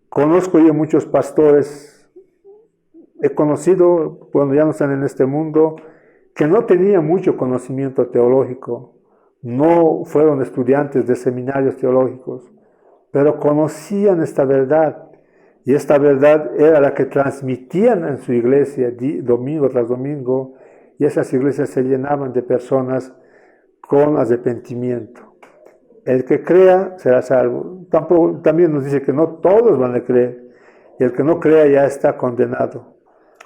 Conozco yo muchos pastores, he conocido, cuando ya no están en este mundo, que no tenían mucho conocimiento teológico, no fueron estudiantes de seminarios teológicos, pero conocían esta verdad, y esta verdad era la que transmitían en su iglesia domingo tras domingo, y esas iglesias se llenaban de personas con arrepentimiento. El que crea será salvo. También nos dice que no todos van a creer, y el que no crea ya está condenado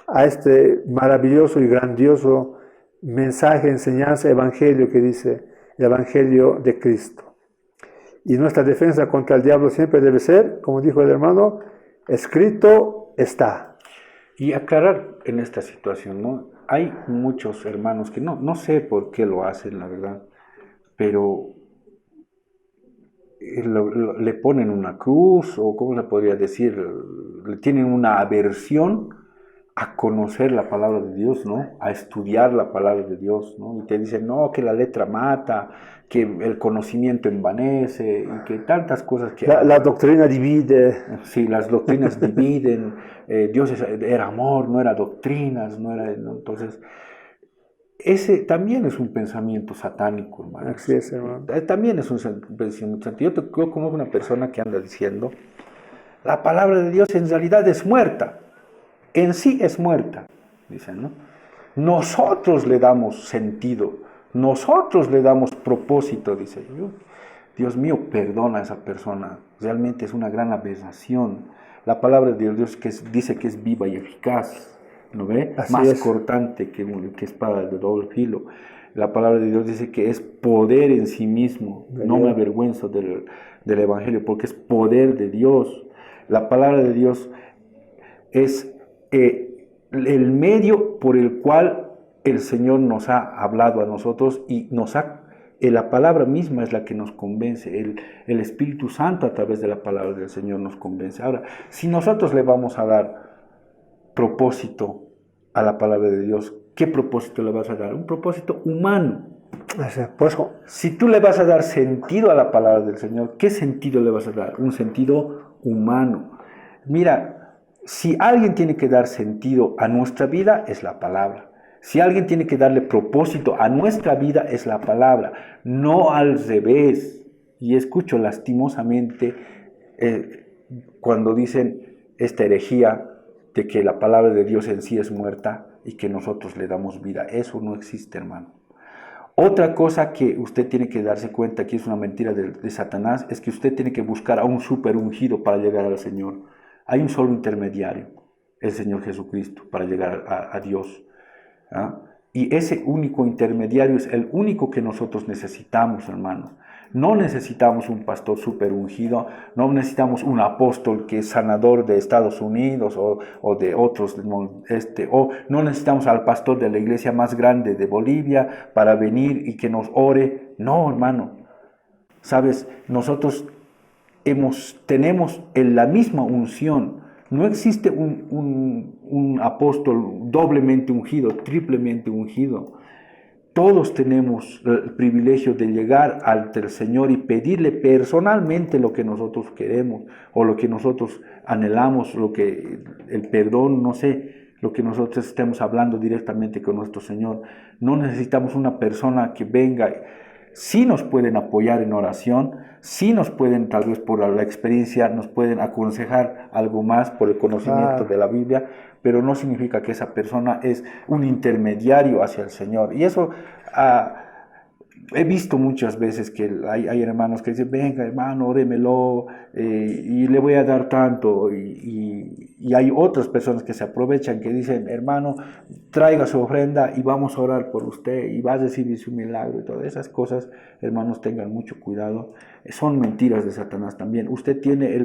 a este maravilloso y grandioso mensaje, enseñanza, evangelio que dice el evangelio de Cristo. Y nuestra defensa contra el diablo siempre debe ser, como dijo el hermano, escrito está. Y aclarar en esta situación, ¿no? Hay muchos hermanos que no sé por qué lo hacen, la verdad, pero le ponen una cruz, o ¿cómo se podría decir? Le tienen una aversión a conocer la palabra de Dios, ¿no? A estudiar la palabra de Dios, ¿no? Y te dicen, no, que la letra mata, que el conocimiento envanece, y que tantas cosas que... La doctrina divide. Sí, las doctrinas dividen, Dios era amor, no era doctrinas, no era... ¿no? Entonces, ese también es un pensamiento satánico, hermano. Así es, hermano. También es un pensamiento satánico. Yo conozco una persona que anda diciendo, la palabra de Dios en realidad es muerta. En sí es muerta, dicen, ¿no? Nosotros le damos sentido, nosotros le damos propósito, dice yo. Dios mío, perdona a esa persona, realmente es una gran aberración. La palabra de Dios dice que es viva y eficaz, ¿no ve? Así más es. cortante que espada de doble filo. La palabra de Dios dice que es poder en sí mismo. No me avergüenzo del Evangelio, porque es poder de Dios. La palabra de Dios es el medio por el cual el Señor nos ha hablado a nosotros, y la palabra misma es la que nos convence. El Espíritu Santo a través de la palabra del Señor nos convence. Ahora, si nosotros le vamos a dar propósito a la palabra de Dios, ¿qué propósito le vas a dar? Un propósito humano. Pues, si tú le vas a dar sentido a la palabra del Señor, ¿qué sentido le vas a dar? Un sentido humano. Mira, si alguien tiene que dar sentido a nuestra vida, es la palabra. Si alguien tiene que darle propósito a nuestra vida, es la palabra, no al revés. Y escucho lastimosamente cuando dicen esta herejía de que la palabra de Dios en sí es muerta y que nosotros le damos vida. Eso no existe, hermano. Otra cosa que usted tiene que darse cuenta que es una mentira de Satanás, es que usted tiene que buscar a un super ungido para llegar al Señor. Hay un solo intermediario, el Señor Jesucristo, para llegar a Dios. ¿Ah? Y ese único intermediario es el único que nosotros necesitamos, hermano. No necesitamos un pastor super ungido, no necesitamos un apóstol que es sanador de Estados Unidos o de otros, o no necesitamos al pastor de la iglesia más grande de Bolivia para venir y que nos ore. No, hermano. Sabes, nosotros tenemos en la misma unción. No existe un apóstol doblemente ungido, triplemente ungido. Todos tenemos el privilegio de llegar ante el Señor y pedirle personalmente lo que nosotros queremos o lo que nosotros anhelamos, el perdón, no sé, lo que nosotros estemos hablando directamente con nuestro Señor. No necesitamos una persona que venga. Sí nos pueden apoyar en oración, sí nos pueden, tal vez por la experiencia, nos pueden aconsejar algo más por el conocimiento de la Biblia, pero no significa que esa persona es un intermediario hacia el Señor. Y eso he visto muchas veces que hay hermanos que dicen, venga hermano, óремelo, y le voy a dar tanto, y hay otras personas que se aprovechan, que dicen, hermano, traiga su ofrenda y vamos a orar por usted y va a recibir su milagro, y todas esas cosas, hermanos, tengan mucho cuidado. Son mentiras de Satanás también. Usted tiene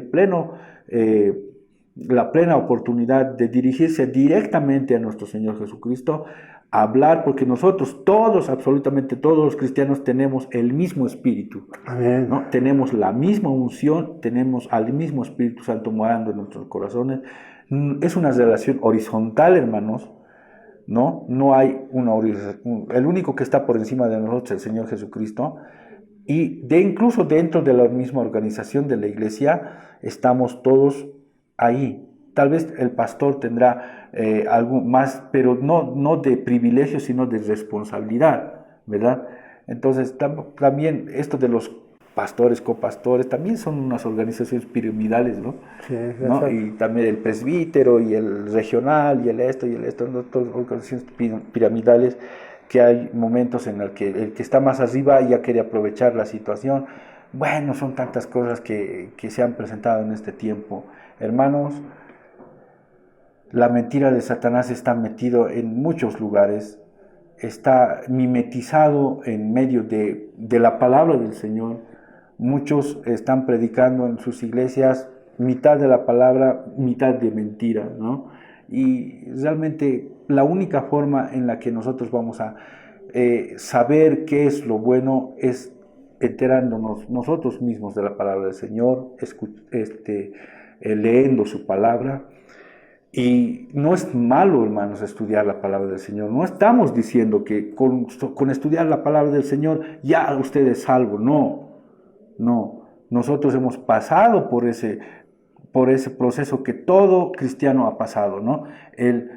la plena oportunidad de dirigirse directamente a nuestro Señor Jesucristo, hablar, porque nosotros todos, absolutamente todos los cristianos, tenemos el mismo Espíritu. Amén. ¿No? Tenemos la misma unción, tenemos al mismo Espíritu Santo morando en nuestros corazones. Es una relación horizontal, hermanos. No hay el único que está por encima de nosotros, el Señor Jesucristo. Y incluso dentro de la misma organización de la iglesia, estamos todos ahí. Tal vez el pastor tendrá algo más, pero no de privilegio, sino de responsabilidad, ¿verdad? Entonces, también esto de los pastores, copastores, también son unas organizaciones piramidales, ¿no? Sí, ¿No? Y también el presbítero y el regional y el esto, ¿no? Todas organizaciones piramidales, que hay momentos en el que está más arriba ya quiere aprovechar la situación. Bueno, son tantas cosas que se han presentado en este tiempo. Hermanos, la mentira de Satanás está metido en muchos lugares, está mimetizado en medio de la palabra del Señor. Muchos están predicando en sus iglesias mitad de la palabra, mitad de mentira, ¿no? Y realmente la única forma en la que nosotros vamos a saber qué es lo bueno es enterándonos nosotros mismos de la palabra del Señor, leyendo su palabra. Y no es malo, hermanos, estudiar la palabra del Señor. No estamos diciendo que con estudiar la palabra del Señor ya usted es salvo. No. Nosotros hemos pasado por ese proceso que todo cristiano ha pasado, ¿no? El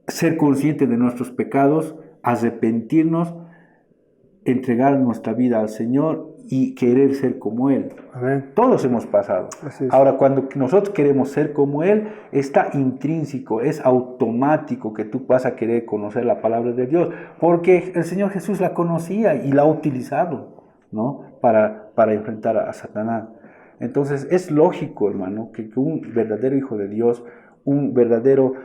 ser consciente de nuestros pecados, arrepentirnos, entregar nuestra vida al Señor y querer ser como Él. Amén. Todos hemos pasado. Ahora, cuando nosotros queremos ser como Él, está intrínseco, es automático que tú vas a querer conocer la palabra de Dios, porque el Señor Jesús la conocía y la ha utilizado, ¿no? para enfrentar a Satanás. Entonces, es lógico, hermano, que un verdadero hijo de Dios, un verdadero,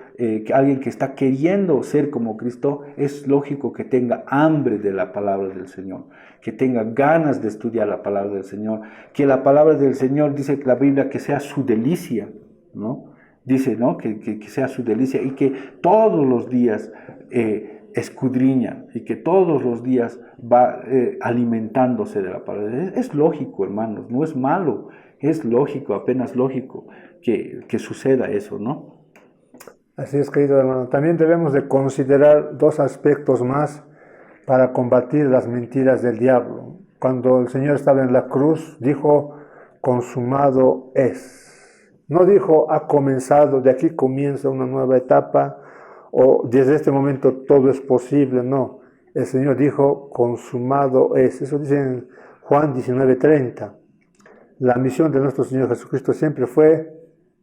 alguien que está queriendo ser como Cristo, es lógico que tenga hambre de la palabra del Señor, que tenga ganas de estudiar la palabra del Señor, que la palabra del Señor, dice la Biblia, que sea su delicia, ¿no? Dice, ¿no? Que sea su delicia y que todos los días escudriña y que todos los días va alimentándose de la palabra. Es lógico, hermanos, no es malo, es lógico, apenas lógico que suceda eso, ¿no? Así es, querido hermano. También debemos de considerar dos aspectos más para combatir las mentiras del diablo. Cuando el Señor estaba en la cruz, dijo, consumado es. No dijo, ha comenzado, de aquí comienza una nueva etapa, o desde este momento todo es posible. No, el Señor dijo, consumado es. Eso dice en Juan 19:30. La misión de nuestro Señor Jesucristo siempre fue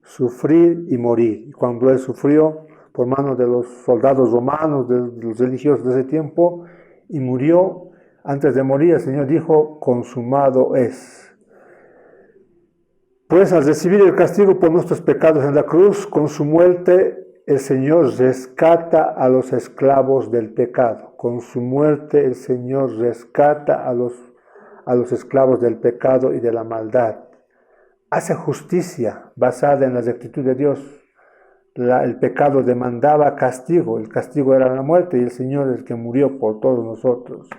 sufrir y morir. Y cuando Él sufrió por manos de los soldados romanos, de los religiosos de ese tiempo, y murió, antes de morir el Señor dijo, consumado es. Pues al recibir el castigo por nuestros pecados en la cruz, con su muerte el Señor rescata a los esclavos del pecado. Con su muerte el Señor rescata a los esclavos del pecado y de la maldad. Hace justicia basada en la rectitud de Dios. El pecado demandaba castigo, el castigo era la muerte y el Señor es el que murió por todos nosotros.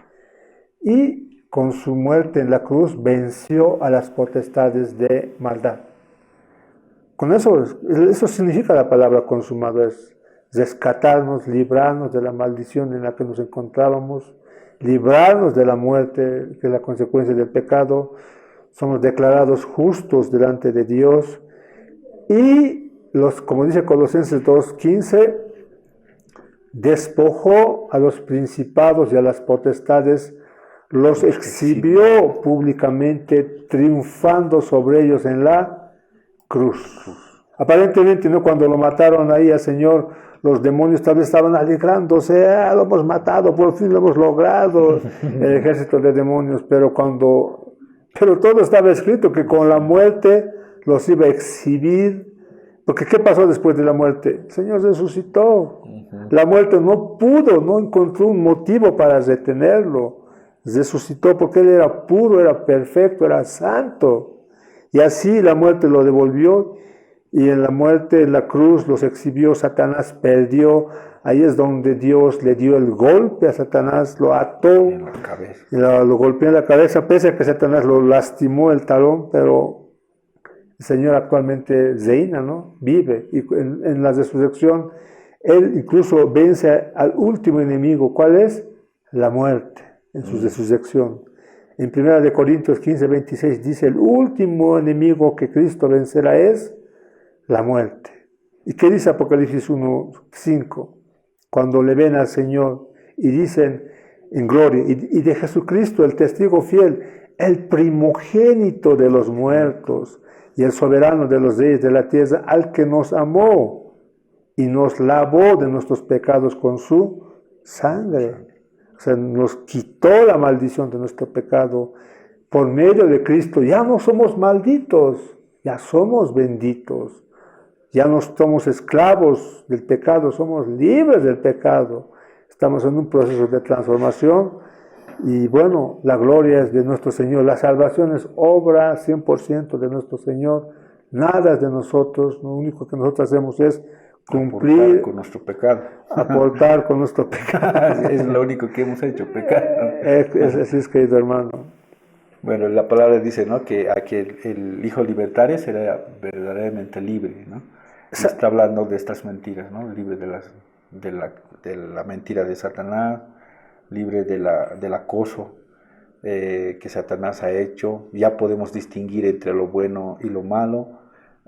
Y con su muerte en la cruz venció a las potestades de maldad. Con eso significa la palabra consumado, es rescatarnos, librarnos de la maldición en la que nos encontrábamos, librarnos de la muerte, que es la consecuencia del pecado. Somos declarados justos delante de Dios y como dice Colosenses 2:15, despojó a los principados y a las potestades, los exhibió públicamente, triunfando sobre ellos en la cruz. Aparentemente, ¿no? Cuando lo mataron ahí al Señor, los demonios tal vez estaban alegrándose, lo hemos matado, por fin lo hemos logrado, el ejército de demonios, pero todo estaba escrito que con la muerte los iba a exhibir, porque ¿qué pasó después de la muerte? El Señor resucitó. La muerte no encontró un motivo para retenerlo. Resucitó porque Él era puro, era perfecto, era santo. Y así la muerte lo devolvió, y en la muerte, en la cruz, los exhibió. Satanás perdió. Ahí es donde Dios le dio el golpe a Satanás, lo ató, en la cabeza. Y lo golpeó en la cabeza, pese a que Satanás lo lastimó el talón, pero el Señor actualmente reina, ¿no? Vive, y en la resurrección Él incluso vence al último enemigo. ¿Cuál es? La muerte, en su resurrección. En 1 Corintios 15:26 dice, el último enemigo que Cristo vencerá es la muerte. ¿Y qué dice Apocalipsis 1:5? Cuando le ven al Señor y dicen en gloria, y de Jesucristo, el testigo fiel, el primogénito de los muertos y el soberano de los reyes de la tierra, al que nos amó y nos lavó de nuestros pecados con su sangre. O sea, nos quitó la maldición de nuestro pecado. Por medio de Cristo ya no somos malditos, ya somos benditos. Ya no somos esclavos del pecado, somos libres del pecado. Estamos en un proceso de transformación y bueno, la gloria es de nuestro Señor. La salvación es obra 100% de nuestro Señor. Nada es de nosotros. Lo único que nosotros hacemos es cumplir. Aportar con nuestro pecado. Aportar con nuestro pecado. Es lo único que hemos hecho, pecar. Así es, querido hermano. Bueno, la palabra dice, ¿no?, que el hijo libertario será verdaderamente libre, ¿no? Está hablando de estas mentiras, ¿no? Libre de la mentira de Satanás, libre del acoso que Satanás ha hecho. Ya podemos distinguir entre lo bueno y lo malo.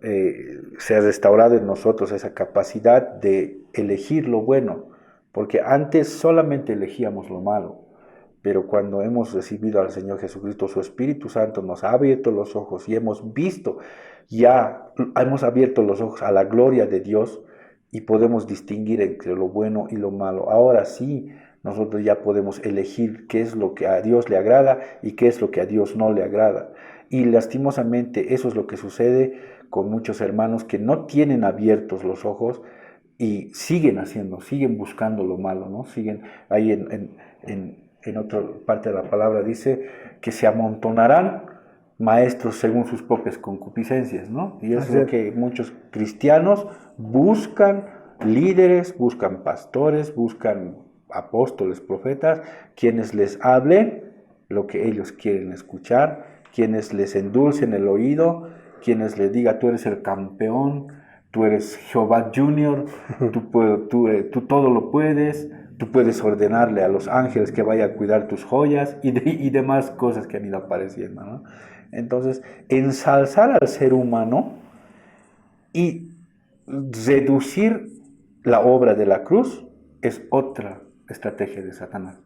Se ha restaurado en nosotros esa capacidad de elegir lo bueno, porque antes solamente elegíamos lo malo. Pero cuando hemos recibido al Señor Jesucristo, su Espíritu Santo nos ha abierto los ojos y hemos visto, ya hemos abierto los ojos a la gloria de Dios y podemos distinguir entre lo bueno y lo malo. Ahora sí, nosotros ya podemos elegir qué es lo que a Dios le agrada y qué es lo que a Dios no le agrada. Y lastimosamente eso es lo que sucede con muchos hermanos que no tienen abiertos los ojos y siguen buscando lo malo, ¿no? Siguen ahí en otra parte de la palabra dice que se amontonarán maestros según sus propias concupiscencias, ¿no? Y es lo que muchos cristianos buscan, líderes, buscan pastores, buscan apóstoles, profetas, quienes les hablen lo que ellos quieren escuchar, quienes les endulcen el oído, quienes les digan, tú eres el campeón, tú eres Jehová Junior, tú todo lo puedes, tú puedes ordenarle a los ángeles que vaya a cuidar tus joyas y demás cosas que han ido apareciendo, ¿no? Entonces, ensalzar al ser humano y reducir la obra de la cruz es otra estrategia de Satanás,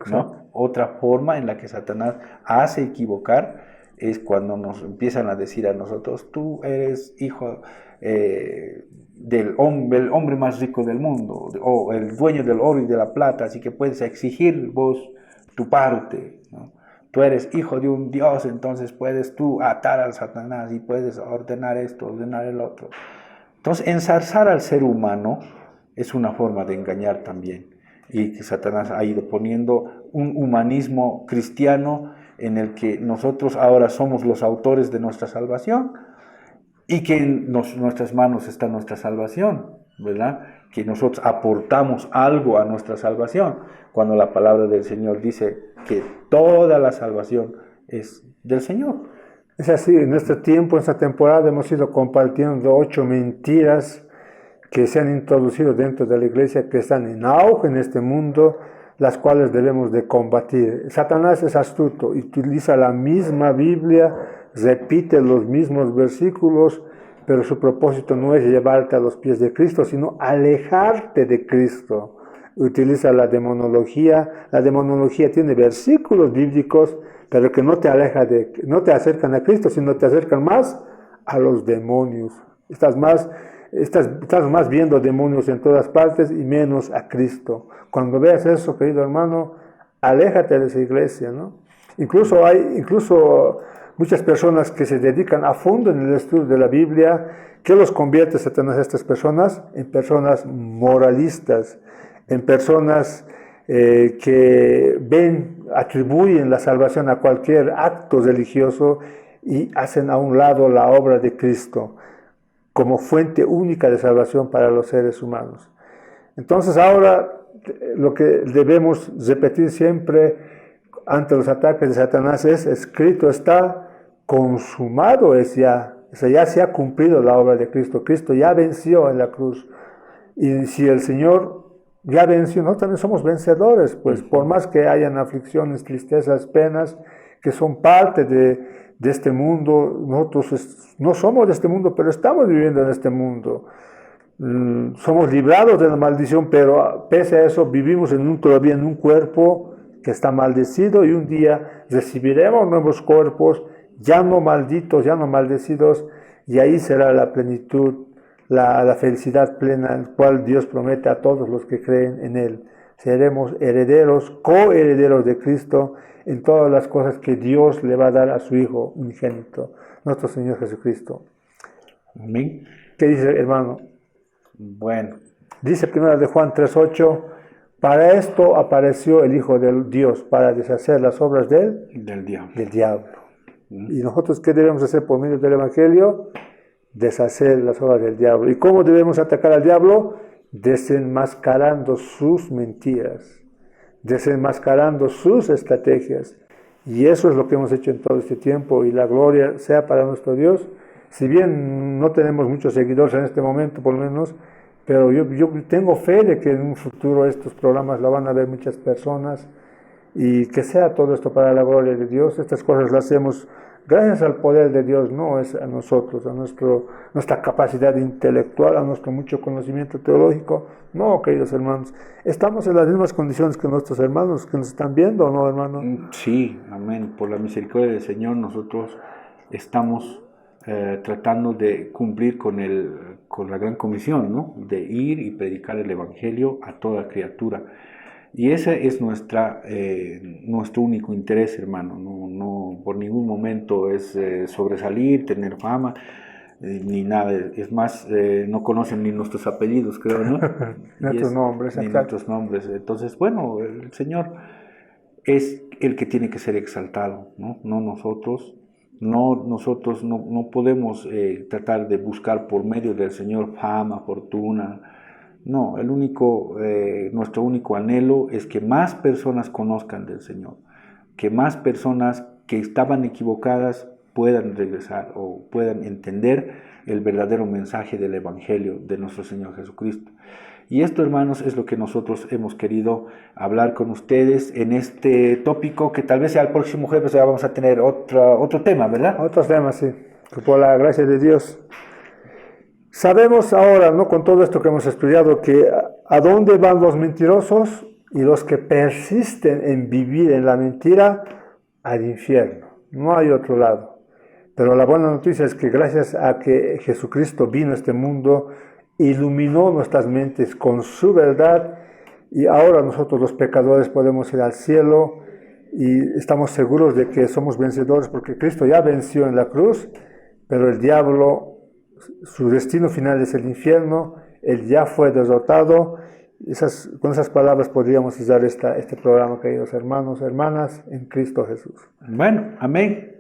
¿no? Otra forma en la que Satanás hace equivocar es cuando nos empiezan a decir a nosotros, tú eres hijo del hombre más rico del mundo, o el dueño del oro y de la plata, así que puedes exigir vos tu parte, ¿no? Tú eres hijo de un Dios, entonces puedes tú atar al Satanás y puedes ordenar esto, ordenar el otro. Entonces, ensalzar al ser humano es una forma de engañar también. Y que Satanás ha ido poniendo un humanismo cristiano en el que nosotros ahora somos los autores de nuestra salvación y que en nuestras manos está nuestra salvación, ¿verdad? Que nosotros aportamos algo a nuestra salvación, cuando la palabra del Señor dice que toda la salvación es del Señor. Es así, en este tiempo, en esta temporada, hemos ido compartiendo 8 mentiras que se han introducido dentro de la iglesia, que están en auge en este mundo, las cuales debemos de combatir. Satanás es astuto, utiliza la misma Biblia, repite los mismos versículos, pero su propósito no es llevarte a los pies de Cristo, sino alejarte de Cristo. Utiliza la demonología. La demonología tiene versículos bíblicos, pero que no te acercan a Cristo, sino te acercan más a los demonios. Estás más viendo demonios en todas partes y menos a Cristo. Cuando veas eso, querido hermano, aléjate de esa iglesia, ¿no? Incluso hay muchas personas que se dedican a fondo en el estudio de la Biblia. ¿Qué los convierte Satanás a estas personas? En personas moralistas, en personas que atribuyen la salvación a cualquier acto religioso y hacen a un lado la obra de Cristo como fuente única de salvación para los seres humanos. Entonces ahora lo que debemos repetir siempre ante los ataques de Satanás es: escrito está, consumado es ya. O sea, ya se ha cumplido la obra de Cristo. Cristo ya venció en la cruz. Y si el Señor ya venció, nosotros también somos vencedores, pues por más que hayan aflicciones, tristezas, penas, que son parte de este mundo. Nosotros no somos de este mundo, pero estamos viviendo en este mundo. Somos librados de la maldición, pero pese a eso vivimos todavía en un cuerpo que está maldecido, y un día recibiremos nuevos cuerpos, ya no malditos, ya no maldecidos, y ahí será la plenitud, la felicidad plena, el cual Dios promete a todos los que creen en Él. Seremos herederos, coherederos de Cristo en todas las cosas que Dios le va a dar a su Hijo unigénito, nuestro Señor Jesucristo. Amén. ¿Qué dice, hermano? Bueno. Dice 1 de Juan 3:8, para esto apareció el Hijo del Dios, para deshacer las obras del diablo. ¿Y nosotros qué debemos hacer por medio del Evangelio? Deshacer las obras del diablo. ¿Y cómo debemos atacar al diablo? Desenmascarando sus mentiras, desenmascarando sus estrategias. Y eso es lo que hemos hecho en todo este tiempo, y la gloria sea para nuestro Dios. Si bien no tenemos muchos seguidores en este momento, por lo menos, pero yo tengo fe de que en un futuro estos programas la van a ver muchas personas, y que sea todo esto para la gloria de Dios. Estas cosas las hacemos gracias al poder de Dios, no es a nosotros, a nuestra capacidad intelectual, a nuestro mucho conocimiento teológico. No, queridos hermanos, estamos en las mismas condiciones que nuestros hermanos que nos están viendo, ¿no, hermano? Sí, amén. Por la misericordia del Señor, nosotros estamos tratando de cumplir con la gran comisión, ¿no? De ir y predicar el Evangelio a toda criatura. Y ese es nuestro único interés, hermano. No por ningún momento es sobresalir, tener fama, ni nada. Es más, no conocen ni nuestros apellidos, creo, ¿no? Nuestros nombres. Ni nuestros nombres. Entonces, bueno, el Señor es el que tiene que ser exaltado, ¿no? No nosotros. Nosotros no podemos tratar de buscar por medio del Señor fama, fortuna. No, nuestro único anhelo es que más personas conozcan del Señor, que más personas que estaban equivocadas puedan regresar o puedan entender el verdadero mensaje del Evangelio de nuestro Señor Jesucristo. Y esto, hermanos, es lo que nosotros hemos querido hablar con ustedes en este tópico, que tal vez sea el próximo jueves ya vamos a tener otro tema, ¿verdad? Otros temas, sí, por la gracia de Dios. Sabemos ahora, ¿no?, con todo esto que hemos estudiado, que a dónde van los mentirosos y los que persisten en vivir en la mentira, al infierno. No hay otro lado. Pero la buena noticia es que gracias a que Jesucristo vino a este mundo, iluminó nuestras mentes con su verdad, y ahora nosotros los pecadores podemos ir al cielo, y estamos seguros de que somos vencedores porque Cristo ya venció en la cruz, pero el diablo, su destino final es el infierno. Él ya fue derrotado. Con esas palabras podríamos usar este programa, queridos hermanos, hermanas, en Cristo Jesús. Bueno, amén.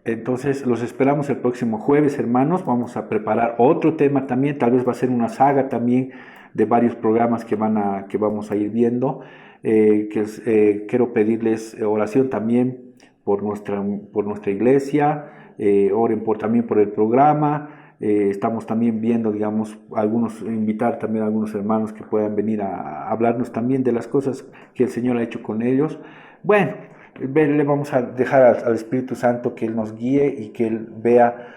Entonces los esperamos el próximo jueves, hermanos. Vamos a preparar otro tema también. Tal vez va a ser una saga también de varios programas que vamos a ir viendo. Quiero pedirles oración también por nuestra iglesia. Oren también por el programa. Estamos también viendo, digamos, invitar también a algunos hermanos que puedan venir a hablarnos también de las cosas que el Señor ha hecho con ellos. Bueno, le vamos a dejar al Espíritu Santo que Él nos guíe y que Él vea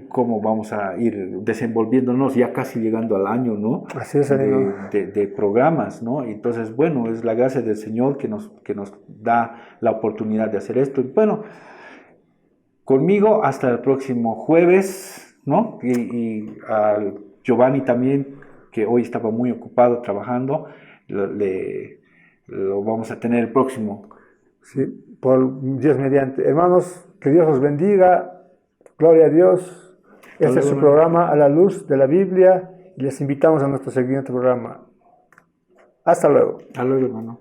cómo vamos a ir desenvolviéndonos, ya casi llegando al año, ¿no? Así es, de programas, ¿no? Entonces, bueno, es la gracia del Señor que nos da la oportunidad de hacer esto. Y bueno, conmigo hasta el próximo jueves, ¿no? Y al Giovanni también, que hoy estaba muy ocupado trabajando, lo vamos a tener el próximo. Sí, por Dios mediante. Hermanos, que Dios los bendiga. Gloria a Dios. Este es su programa A la Luz de la Biblia y les invitamos a nuestro siguiente programa. Hasta luego. Hasta luego, hermano.